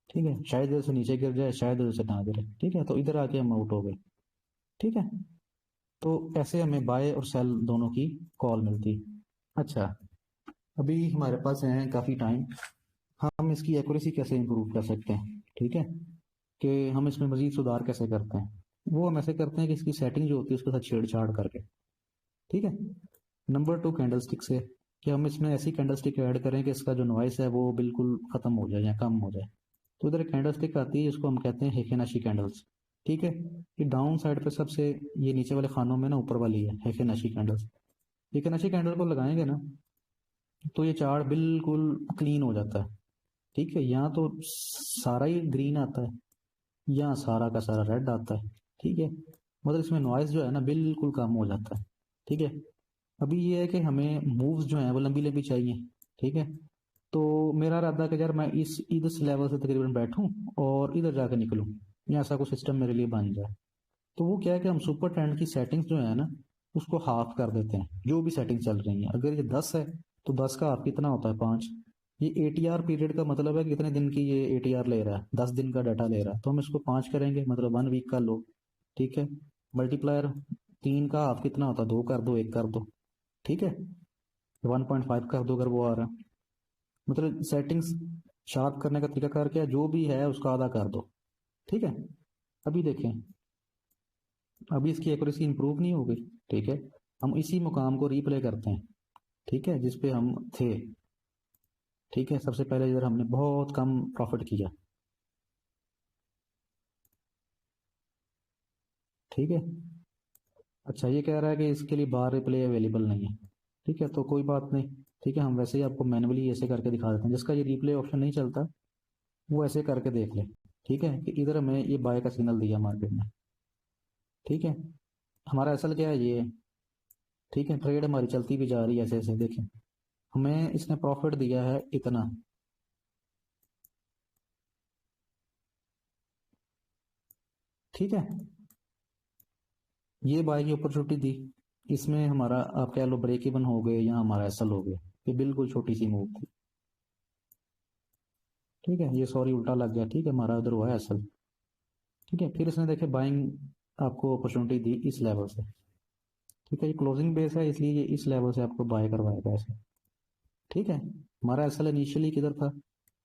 ठीक है। शायद इधर से नीचे गिर जाए, शायद इधर से ना गिरे, ठीक है, तो इधर आके हम आउट हो गए, ठीक है। तो ऐसे हमें बाय और सेल दोनों की कॉल मिलती। अच्छा, अभी हमारे पास है काफ़ी टाइम, हम इसकी एक्यूरेसी कैसे इंप्रूव कर सकते हैं, ठीक है, कि हम इसमें मजीद सुधार कैसे करते हैं। वो हम ऐसे करते हैं कि इसकी सेटिंग जो होती है उसके साथ छेड़छाड़ करके, ठीक है। नंबर 2, कैंडल स्टिक से, कि हम इसमें ऐसी कैंडल स्टिक ऐड करें कि इसका जो नॉइस है वो बिल्कुल ख़त्म हो जाए या कम हो जाए। तो इधर एक कैंडल स्टिक आती है, इसको हम कहते हैं हेकेनाशी कैंडल्स, ठीक है। ये डाउन साइड पे सबसे, ये नीचे वाले खानों में ना ऊपर वाली है हेकेनाशी कैंडल्स। हेकेनाशी कैंडल को लगाएंगे ना तो ये चार्ट बिल्कुल क्लीन हो जाता है, ठीक है। यहाँ तो सारा ही ग्रीन आता है, यहाँ सारा का सारा रेड आता है, ठीक है। मतलब इसमें नॉइज जो है ना बिल्कुल कम हो जाता है, ठीक है। अभी ये है कि हमें मूव्स जो हैं वो लंबी लंबी चाहिए, ठीक है। तो मेरा इरादा कि यार मैं इस लेवल से तकरीबन बैठूं और इधर जाकर निकलूं, या ऐसा कुछ सिस्टम मेरे लिए बन जाए। तो वो क्या है कि हम सुपर ट्रेंड की सेटिंग्स जो है ना उसको हाफ कर देते हैं, जो भी सेटिंग चल रही है। अगर ये 10 है तो 10 का हाफ कितना होता है, 5। ये एटीआर पीरियड का मतलब है कि कितने दिन की ये एटीआर ले रहा है, 10 दिन का डाटा ले रहा है, तो हम इसको 5 करेंगे, मतलब 1 वीक का लो, ठीक है। मल्टीप्लायर 3 का हाफ कितना होता है, 2 कर दो, 1 कर दो, ठीक है, 1.5 कर दो अगर वो आ रहा है। मतलब सेटिंग्स शार्प करने का तरीका क्या है, जो भी है उसका आधा कर दो, ठीक है। अभी देखें, अभी इसकी एक्यूरेसी इंप्रूव नहीं हो गई, ठीक है। हम इसी मुकाम को रिप्ले करते हैं, ठीक है, जिस पे हम थे, ठीक है। सबसे पहले इधर हमने बहुत कम प्रॉफिट किया, ठीक है। अच्छा, ये कह रहा है कि इसके लिए बार रिप्ले अवेलेबल नहीं है, ठीक है, तो कोई बात नहीं, ठीक है। हम वैसे ही आपको मैनुअली ऐसे करके दिखा देते हैं, जिसका ये रिप्ले ऑप्शन नहीं चलता वो ऐसे करके देख ले, ठीक है, कि इधर हमें ये बाय का सिग्नल दिया मार्केट में, ठीक है। हमारा असल क्या है ये, ठीक है, ट्रेड हमारी चलती भी जा रही है ऐसे ऐसे, देखें हमें इसने प्रॉफिट दिया है इतना, ठीक है। ये बाय की अपॉर्चुनिटी दी, इसमें हमारा आप कह लो ब्रेक इवन हो गए या हमारा एसल हो गया, ये बिल्कुल छोटी सी मूव थी, ठीक है। ये सॉरी उल्टा लग गया, ठीक है, हमारा उधर हुआ है एसल, ठीक है। फिर इसने देखे बाइंग आपको अपॉर्चुनिटी दी इस लेवल से, ठीक है। ये क्लोजिंग बेस है इसलिए ये इस लेवल से आपको बाय करवाएगा ऐसे, ठीक है। हमारा एसल इनिशियली किधर था,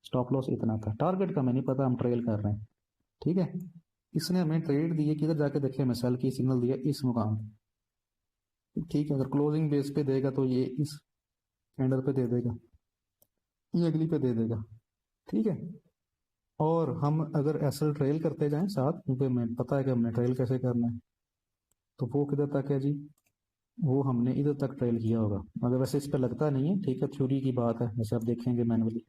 स्टॉप लॉस इतना था, टारगेट का मैं नहीं पता, हम ट्रेल कर रहे हैं, ठीक है। इसने हमें ट्रेड दिए, किधर जाके देखे हमें सेल की सिग्नल दिया इस मुकाम, ठीक है। अगर क्लोजिंग बेस पे देगा तो ये इस कैंडल पे दे देगा, ये अगली पे दे देगा, ठीक है। और हम अगर एसएल ट्रेल करते जाएं साथ, क्योंकि हमें पता है कि हमने ट्रेल कैसे करना है, तो वो किधर तक है जी, वो हमने इधर तक ट्रेल किया होगा। मगर वैसे इस पर लगता नहीं है, ठीक है, थ्योरी की बात है, जैसे आप देखेंगे मैनुअली।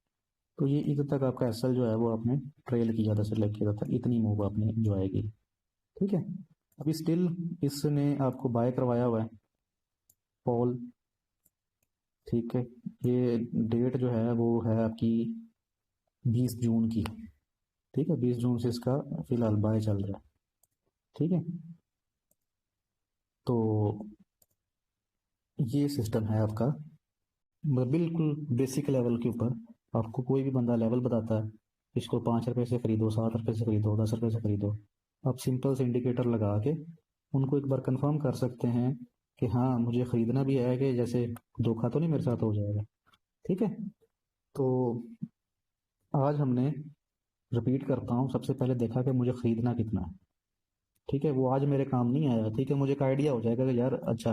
तो ये इधर तक आपका एसएल जो है वो आपने ट्रेल किया था, से लेके इधर तक इतनी मूव आपने जो आएगी। ठीक है, अभी स्टिल इसने आपको बाय करवाया हुआ है पॉल। ठीक है, ये डेट जो है वो है आपकी 20 जून की। ठीक है, 20 जून से इसका फिलहाल बाय चल रहा है। ठीक है, तो ये सिस्टम है आपका, बिल्कुल बेसिक लेवल के ऊपर। आपको कोई भी बंदा लेवल बताता है, इसको 5 रुपए से खरीदो, 7 रुपए से खरीदो, 10 रुपए से खरीदो, आप सिंपल से इंडिकेटर लगा के उनको एक बार कंफर्म कर सकते हैं कि हाँ मुझे खरीदना भी है, कि जैसे धोखा तो नहीं मेरे साथ हो जाएगा। ठीक है, तो आज हमने, रिपीट करता हूँ, सबसे पहले देखा कि मुझे खरीदना कितना है। ठीक है, वो आज मेरे काम नहीं आया। ठीक है, मुझे एक आइडिया हो जाएगा कि यार अच्छा,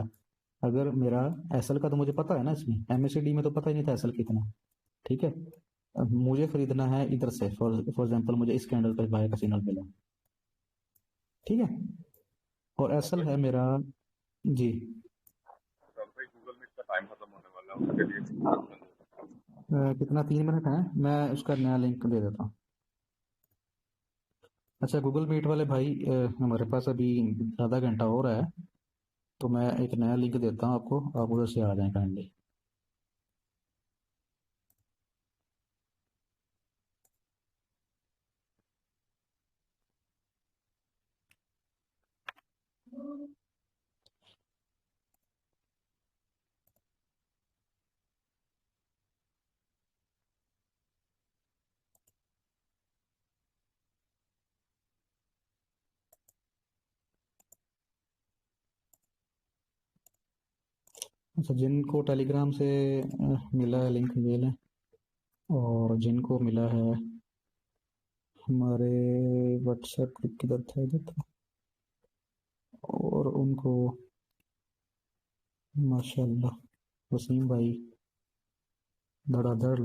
अगर मेरा एसएल का तो मुझे पता है ना, इसमें एमएससीडी में तो पता ही नहीं था एसएल कितना। ठीक है, अब मुझे खरीदना है इधर से, फॉर एग्जाम्पल मुझे इस कैंडल पे बाय का सिग्नल मिला। ठीक है, और एसएल है मेरा जी। भाई गूगल मीट का टाइम खत्म होने वाला है, उसके लिए कितना, 3 मिनट है, मैं उसका नया लिंक दे देता हूँ। अच्छा गूगल मीट वाले भाई, हमारे पास अभी आधा घंटा हो रहा है, तो मैं एक नया लिंक देता हूँ आपको, आप उधर से आ जाएं काइंडली। अच्छा, जिनको टेलीग्राम से मिला है लिंक ये लें, और जिनको मिला है हमारे व्हाट्सएप ग्रुप किधर था, इधर था, और उनको माशाल्लाह वसीम भाई धड़ाधड़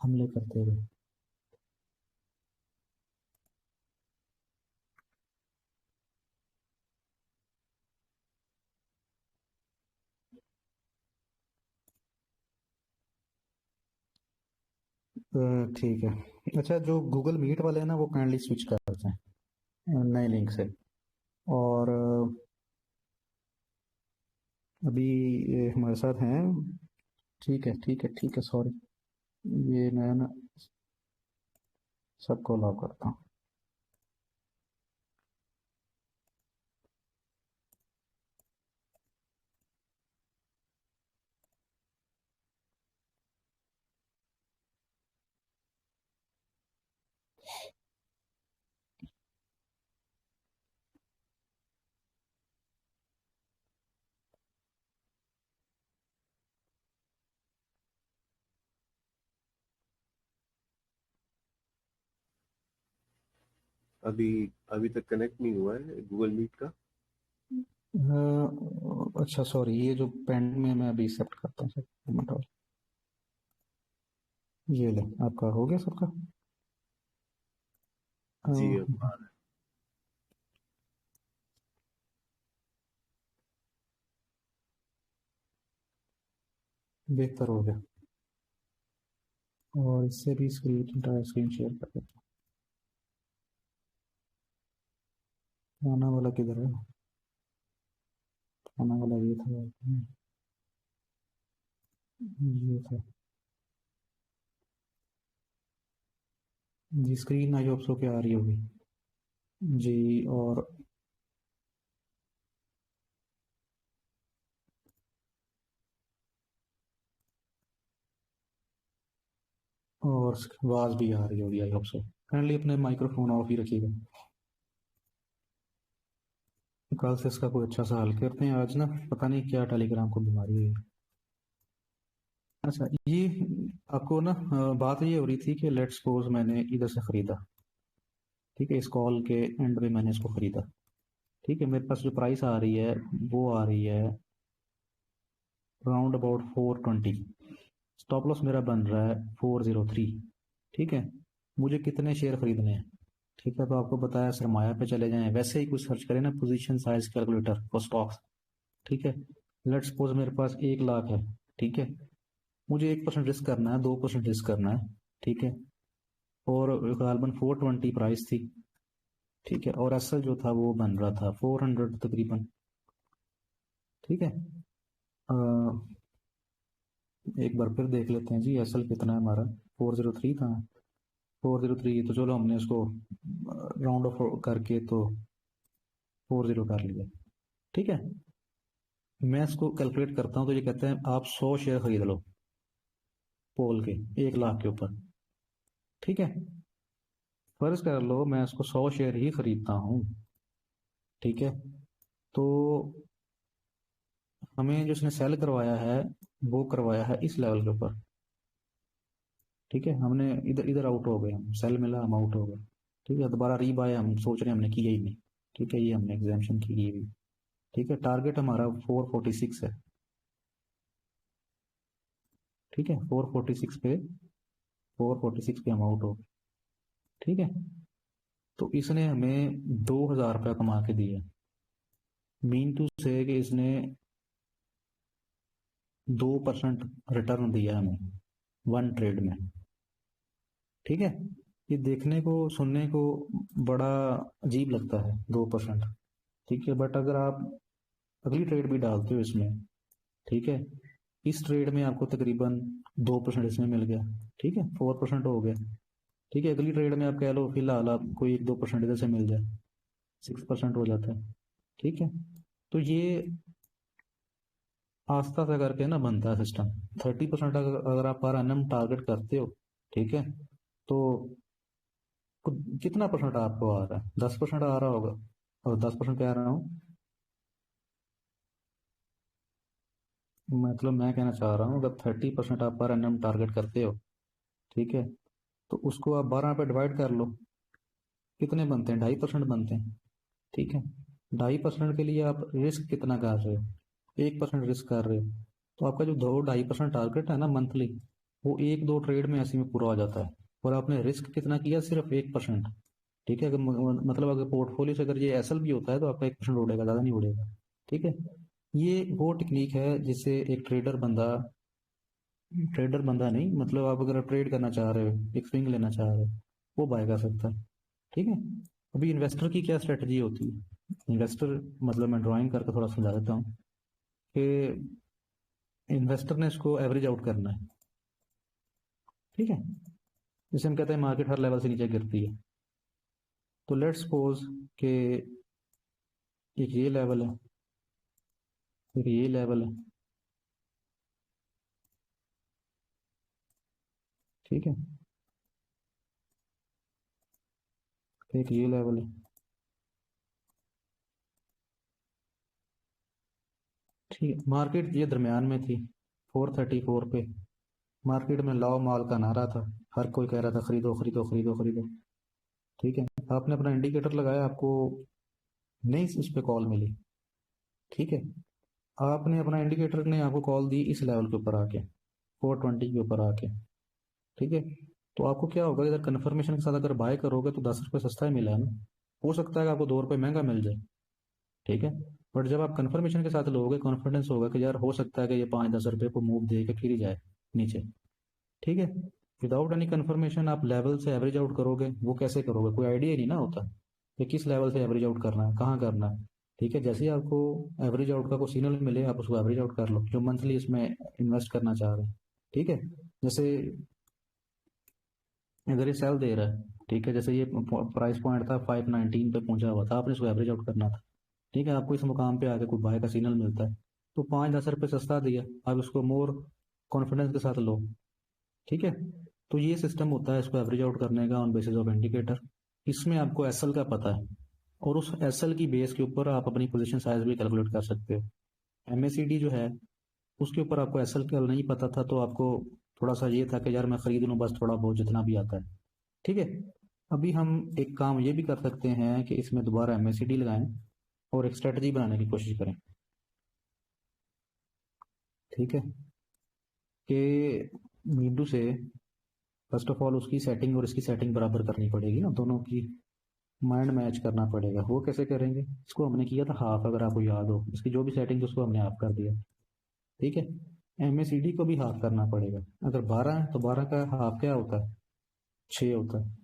हमले करते हुए। ठीक है, अच्छा जो गूगल मीट वाले हैं ना, वो काइंडली स्विच कर दें नए लिंक से। और अभी ये हमारे साथ हैं, ठीक है ठीक है ठीक है, सॉरी, ये मैं ना सबको अलाउ करता हूँ। अभी अभी तक कनेक्ट नहीं हुआ है गूगल मीट का। अच्छा सॉरी, ये जो पेंड में मैं अभी एक्सेप्ट करता हूँ सर, एक मिनट और। ये ले, आपका हो गया सबका। जी अब आ रहा बेहतर हो गया, और इससे भी स्क्रीन स्क्रीन शेयर कर देता हूँ। खाना वाला किधर है, खाना वाला ये था, ये था जी। स्क्रीन आई होप सो के आ रही होगी जी। और आवाज भी आ रही होगी आई होप सो। काइंडली अपने माइक्रोफोन ऑफ ही रखिएगा। कल से इसका कोई अच्छा सा हल करते हैं, आज ना पता नहीं क्या टेलीग्राम को बीमारी है। अच्छा, ये आपको ना बात ये हो रही थी कि लेट्स सपोज मैंने इधर से खरीदा। ठीक है, इस कॉल के एंड में मैंने इसको खरीदा। ठीक है, मेरे पास जो प्राइस आ रही है वो आ रही है राउंड अबाउट 420। स्टॉप लॉस मेरा बन रहा है 403। ठीक है, मुझे कितने शेयर खरीदने हैं। ठीक है, तो आपको बताया सरमाया पे चले जाएं, वैसे ही कुछ सर्च करें ना, position size calculator for stocks. ठीक है, लेट्स सपोज मेरे पास 1 लाख है। ठीक है, मुझे 1% रिस्क करना है, 2% रिस्क करना है। ठीक है, और गालबन 420 प्राइस थी। ठीक है, और एसएल जो था वो बन रहा था 400 तकरीबन। ठीक है, अ, एक बार फिर देख लेते हैं जी, एसएल कितना है हमारा, 403 था। 403, तो चलो हमने उसको राउंड ऑफ करके तो 40 कर लिया। ठीक है, मैं इसको कैलकुलेट करता हूँ तो ये कहते हैं आप 100 शेयर खरीद लो पोल के 1 लाख के ऊपर। ठीक है, फर्ज कर लो मैं इसको 100 शेयर ही खरीदता हूँ। ठीक है, तो हमें जो उसने सेल करवाया है वो करवाया है इस लेवल के ऊपर। ठीक है, हमने इधर इधर आउट हो गए, हम सेल मिला हम आउट हो गए। ठीक है, दोबारा रीबाय हम सोच रहे हैं हमने किया ही नहीं। ठीक है, ये हमने एग्जाम्शन की हुई। ठीक है, टारगेट हमारा 446 है। ठीक है, 446 पे हम आउट हो गए। ठीक है, तो इसने हमें 2,000 रुपया कमा के दिया। मीन टू से कि इसने 2% रिटर्न दिया हमें 1 ट्रेड में। ठीक है, ये देखने को सुनने को बड़ा अजीब लगता है 2%। ठीक है, बट अगर आप अगली ट्रेड भी डालते हो इसमें, ठीक है, इस ट्रेड में आपको तकरीबन 2% इसमें मिल गया। ठीक है, 4% हो गया। ठीक है, अगली ट्रेड में आप कह लो फिलहाल आप कोई 2% इधर से मिल जाए, 6% हो जाता है। ठीक है, तो ये आस्ता सा करके ना बनता है सिस्टम। 30% अगर आप पर एनम टारगेट करते हो, ठीक है, तो कितना परसेंट आपको आ रहा है? 10% आ रहा होगा। और 10% कह रहा हूँ, मतलब मैं कहना चाह रहा हूँ अगर 30% आप पर एनम टारगेट करते हो, ठीक है, तो उसको आप 12 पे डिवाइड कर लो, कितने बनते हैं? 2.5% बनते हैं। ठीक है, 2.5% के लिए आप रिस्क कितना कर रहे हो? 1% रिस्क कर रहे हो, तो आपका जो 2-2.5% टारगेट है ना मंथली, वो 1-2 ट्रेड में ऐसे में पूरा हो जाता है। और आपने रिस्क कितना किया? सिर्फ 1%। ठीक है, अगर मतलब अगर पोर्टफोलियो से अगर ये एसएल भी होता है तो आपका 1% उड़ेगा, ज़्यादा नहीं उड़ेगा। ठीक है, ये वो टेक्निक है जिससे एक ट्रेडर बंदा नहीं, मतलब आप अगर ट्रेड करना चाह रहे हो, एक स्विंग लेना चाह रहे हो, वो बाय कर सकता है। ठीक है, अभी इन्वेस्टर की क्या स्ट्रेटजी होती है? इन्वेस्टर, मतलब मैं ड्राइंग करके थोड़ा समझा देता हूँ कि इन्वेस्टर ने इसको एवरेज आउट करना है। ठीक है, जैसे हम कहते हैं मार्केट हर लेवल से नीचे गिरती है, तो लेट्स सपोज कि एक ये लेवल है, एक ये लेवल है। ठीक है, एक ये लेवल है। ठीक है, मार्केट ये दरमियान में थी 434 पे। मार्केट में लाओ माल का नारा था, हर कोई कह रहा था खरीदो खरीदो खरीदो खरीदो। ठीक है, आपने अपना इंडिकेटर लगाया, आपको नहीं उस पर कॉल मिली। ठीक है, आपने अपना इंडिकेटर ने आपको कॉल दी इस लेवल के ऊपर आके, 420 के ऊपर आके। ठीक है, तो आपको क्या होगा, इधर कन्फर्मेशन के साथ अगर बाय करोगे तो 10 रुपये सस्ता ही मिला है ना। हो सकता है कि आपको 2 रुपये महंगा मिल जाए। ठीक है, बट जब आप कन्फर्मेशन के साथ लोगे, कॉन्फिडेंस होगा कि यार हो सकता है कि ये 5-10 रुपये को मूव दे के फिर ही जाए नीचे। ठीक है, विदाउट एनी कन्फर्मेशन आप लेवल से एवरेज आउट करोगे, वो कैसे करोगे? कोई आइडिया नहीं ना होता कि किस लेवल से एवरेज आउट करना है, कहाँ करना है। ठीक है, जैसे ही आपको एवरेज आउट का कोई सिग्नल मिले, आप उसको एवरेज आउट कर लो जो मंथली इसमें इन्वेस्ट करना चाह रहे हैं। ठीक है, जैसे अगर ये सेल दे रहा है, ठीक है, जैसे ये प्राइस पॉइंट था 519 पे पहुंचा हुआ था, आपने इसको एवरेज आउट करना था। ठीक है, आपको इस मुकाम पे आके कोई बाय का सिग्नल मिलता है, तो 5-10 रुपये सस्ता दिया, आप उसको मोर कॉन्फिडेंस के साथ लो। ठीक है, तो ये सिस्टम होता है इसको एवरेज आउट करने का ऑन बेसिस ऑफ इंडिकेटर। इसमें आपको एसएल का पता है, और उस एसएल की बेस के ऊपर आप अपनी पोजीशन साइज भी कैलकुलेट कर सकते हो। एमएसीडी जो है उसके ऊपर आपको एसएल का नहीं पता था, तो आपको थोड़ा सा ये था कि यार मैं खरीद लूँ बस थोड़ा बहुत जितना भी आता है। ठीक है, अभी हम एक काम ये भी कर सकते हैं कि इसमें दोबारा एमएसीडी लगाएं और एक स्ट्रेटजी बनाने की कोशिश करें। ठीक है, कि मीडू से फर्स्ट ऑफ ऑल उसकी सेटिंग और इसकी सेटिंग बराबर करनी पड़ेगी ना, दोनों की माइंड मैच करना पड़ेगा। वो कैसे करेंगे? इसको हमने किया था हाफ, अगर आपको याद हो, इसकी जो भी सेटिंग थी उसको हमने हाफ कर दिया। ठीक है, MACD को भी हाफ करना पड़ेगा। अगर 12 है तो 12 का हाफ क्या होता है? 6 होता है।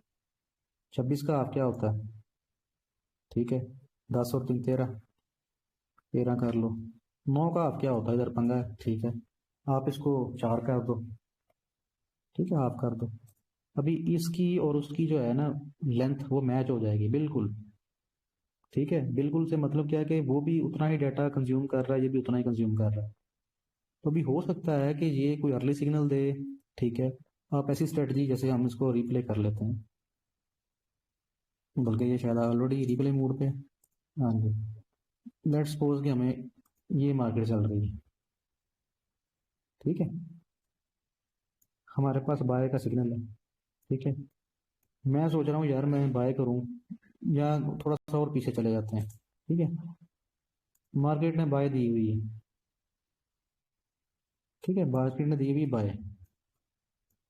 26 का हाफ क्या होता है? ठीक है, 10 और 3 13, 13 कर लो। 9 का हाफ क्या होता है? इधर पंगा है। ठीक है, आप इसको 4 कर दो। ठीक है, हाफ कर दो। अभी इसकी और उसकी जो है ना लेंथ, वो मैच हो जाएगी बिल्कुल। ठीक है, बिल्कुल से मतलब क्या है कि वो भी उतना ही डाटा कंज्यूम कर रहा है, ये भी उतना ही कंज्यूम कर रहा है। तो अभी हो सकता है कि ये कोई अर्ली सिग्नल दे। ठीक है, आप ऐसी स्ट्रेटजी, जैसे हम इसको रिप्ले कर लेते हैं, बल्कि ये शायद ऑलरेडी रिप्ले मोड पे है। हाँ जी, लेट्स सपोज कि हमें ये मार्केट चल रही है। ठीक है, हमारे पास बाय का सिग्नल है। ठीक है, मैं सोच रहा हूँ यार मैं बाय करूँ या थोड़ा सा और पीछे चले जाते हैं। ठीक है, मार्केट ने बाय दी हुई है। ठीक है, मार्केट ने दी हुई बाय।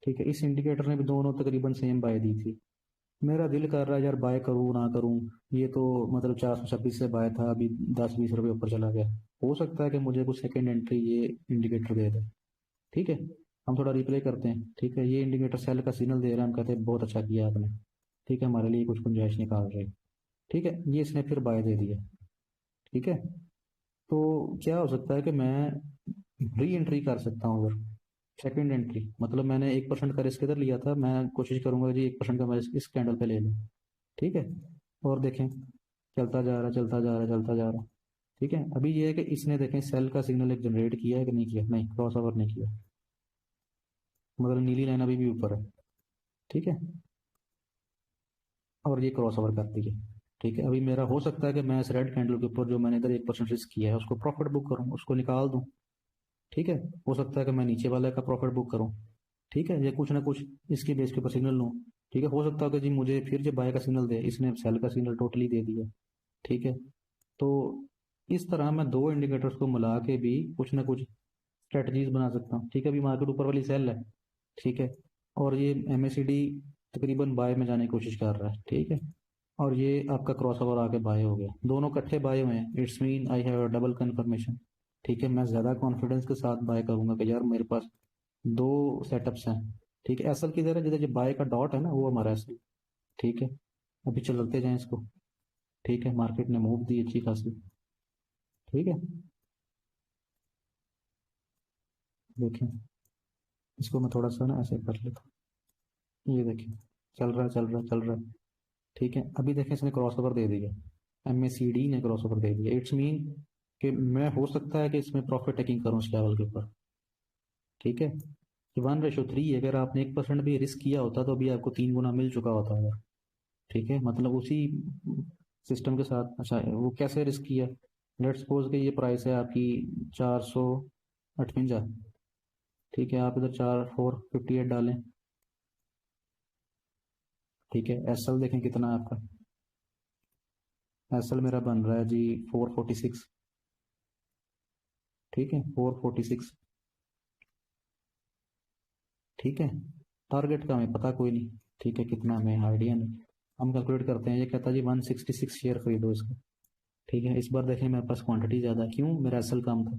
ठीक है, इस इंडिकेटर ने भी दोनों तकरीबन सेम बाय दी थी। मेरा दिल कर रहा है यार बाय करूँ ना करूँ। ये तो मतलब 426 से बाय था, अभी 10-20 रुपये ऊपर चला गया। हो सकता है कि मुझे कुछ सेकंड एंट्री ये इंडिकेटर दे दे। ठीक है, हम थोड़ा रिप्ले करते हैं। ठीक है, ये इंडिकेटर सेल का सिग्नल दे रहा है, हम कहते हैं बहुत अच्छा किया आपने। ठीक है, हमारे लिए कुछ गुंजाइश निकाल रहे। ठीक है, ये इसने फिर बाय दे दिया। ठीक है, तो क्या हो सकता है कि मैं री एंट्री कर सकता हूँ उधर। सेकंड एंट्री मतलब मैंने 1% का रिस्क इधर लिया था, मैं कोशिश करूंगा जी 1% का मैं इस कैंडल पे ले लूँ। ठीक है, और देखें चलता जा रहा, चलता जा रहा, चलता जा रहा। ठीक है, अभी ये है कि इसने देखें सेल का सिग्नल एक जनरेट किया है कि नहीं किया? नहीं, क्रॉस ओवर नहीं किया, मतलब नीली लाइन अभी भी ऊपर है। ठीक है, और ये क्रॉस ओवर करती है। ठीक है, अभी मेरा हो सकता है कि मैं इस रेड कैंडल के ऊपर जो मैंने इधर 1% रिस्क किया है उसको प्रॉफिट बुक करूँ, उसको निकाल दूँ। ठीक है, हो सकता है कि मैं नीचे वाले का प्रॉफिट बुक करूँ। ठीक है, ये कुछ ना कुछ इसके बेस के ऊपर सिग्नल लूँ। ठीक है, हो सकता है कि जी मुझे फिर जब बाय का सिग्नल दे, इसने सेल का सिग्नल टोटली दे दिया। ठीक है, तो इस तरह मैं दो इंडिकेटर्स को मिला के भी कुछ ना कुछ स्ट्रेटजीज बना सकता हूँ। ठीक है, अभी मार्केट ऊपर वाली सेल है। ठीक है, और ये MACD तकरीबन बाय में जाने की कोशिश कर रहा है। ठीक है, और ये आपका क्रॉस ओवर आके बाय हो गया, दोनों इकट्ठे बाय हुए हैं। It's mean I have double confirmation. ठीक है, मैं ज़्यादा कॉन्फिडेंस के साथ बाय करूंगा कि यार मेरे पास दो सेटअप्स हैं। ठीक है, एसएल की तरह जिधर जो बाय का डॉट है ना, वो हमारा एसएल। ठीक है, अभी चलते जाएं इसको। ठीक है, मार्केट ने मूव दी अच्छी खासी। ठीक है, देखें इसको मैं थोड़ा सा ना ऐसे कर लेता हूँ। ये देखें, चल रहा है, चल रहा है, चल रहा है। ठीक है, अभी देखें इसने क्रॉस ओवर दे दिया, MACD ने क्रॉस ओवर दे दिया। इट्स मीन कि मैं हो सकता है कि इसमें प्रॉफिट टेकिंग करूं इस लेवल के ऊपर। ठीक है, 1:3, अगर आपने 1% भी रिस्क किया होता तो अभी आपको 3 गुना मिल चुका होता है। ठीक है, मतलब उसी सिस्टम के साथ। अच्छा, वो कैसे रिस्क किया? लेट्स सपोज कि ये प्राइस है आपकी 458। ठीक है, आप इधर 4,458 डालें। ठीक है, एसएल देखें कितना है आपका। एसएल मेरा बन रहा है जी 446। ठीक है, 446। ठीक है, टारगेट का हमें पता कोई नहीं। ठीक है, कितना हमें आइडिया नहीं। हम कैलकुलेट करते हैं, ये कहता है जी 166 शेयर खरीदो इसका। ठीक है, इस बार देखें मेरे पास क्वांटिटी ज़्यादा है, क्यों? मेरा एसएल कम था।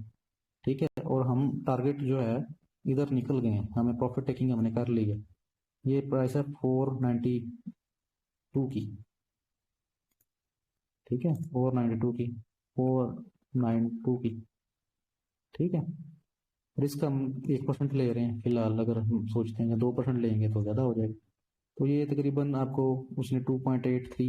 ठीक है, और हम टारगेट जो है इधर निकल गए हैं, हमें प्रॉफिट टेकिंग हमने कर ली है। ये प्राइस है 492 की। ठीक है, 492 की, 492 की। ठीक है, रिस्क हम 1% ले रहे हैं फिलहाल, अगर हम सोचते हैं 2% लेंगे तो ज़्यादा हो जाएगा। तो ये तकरीबन आपको उसने 2.83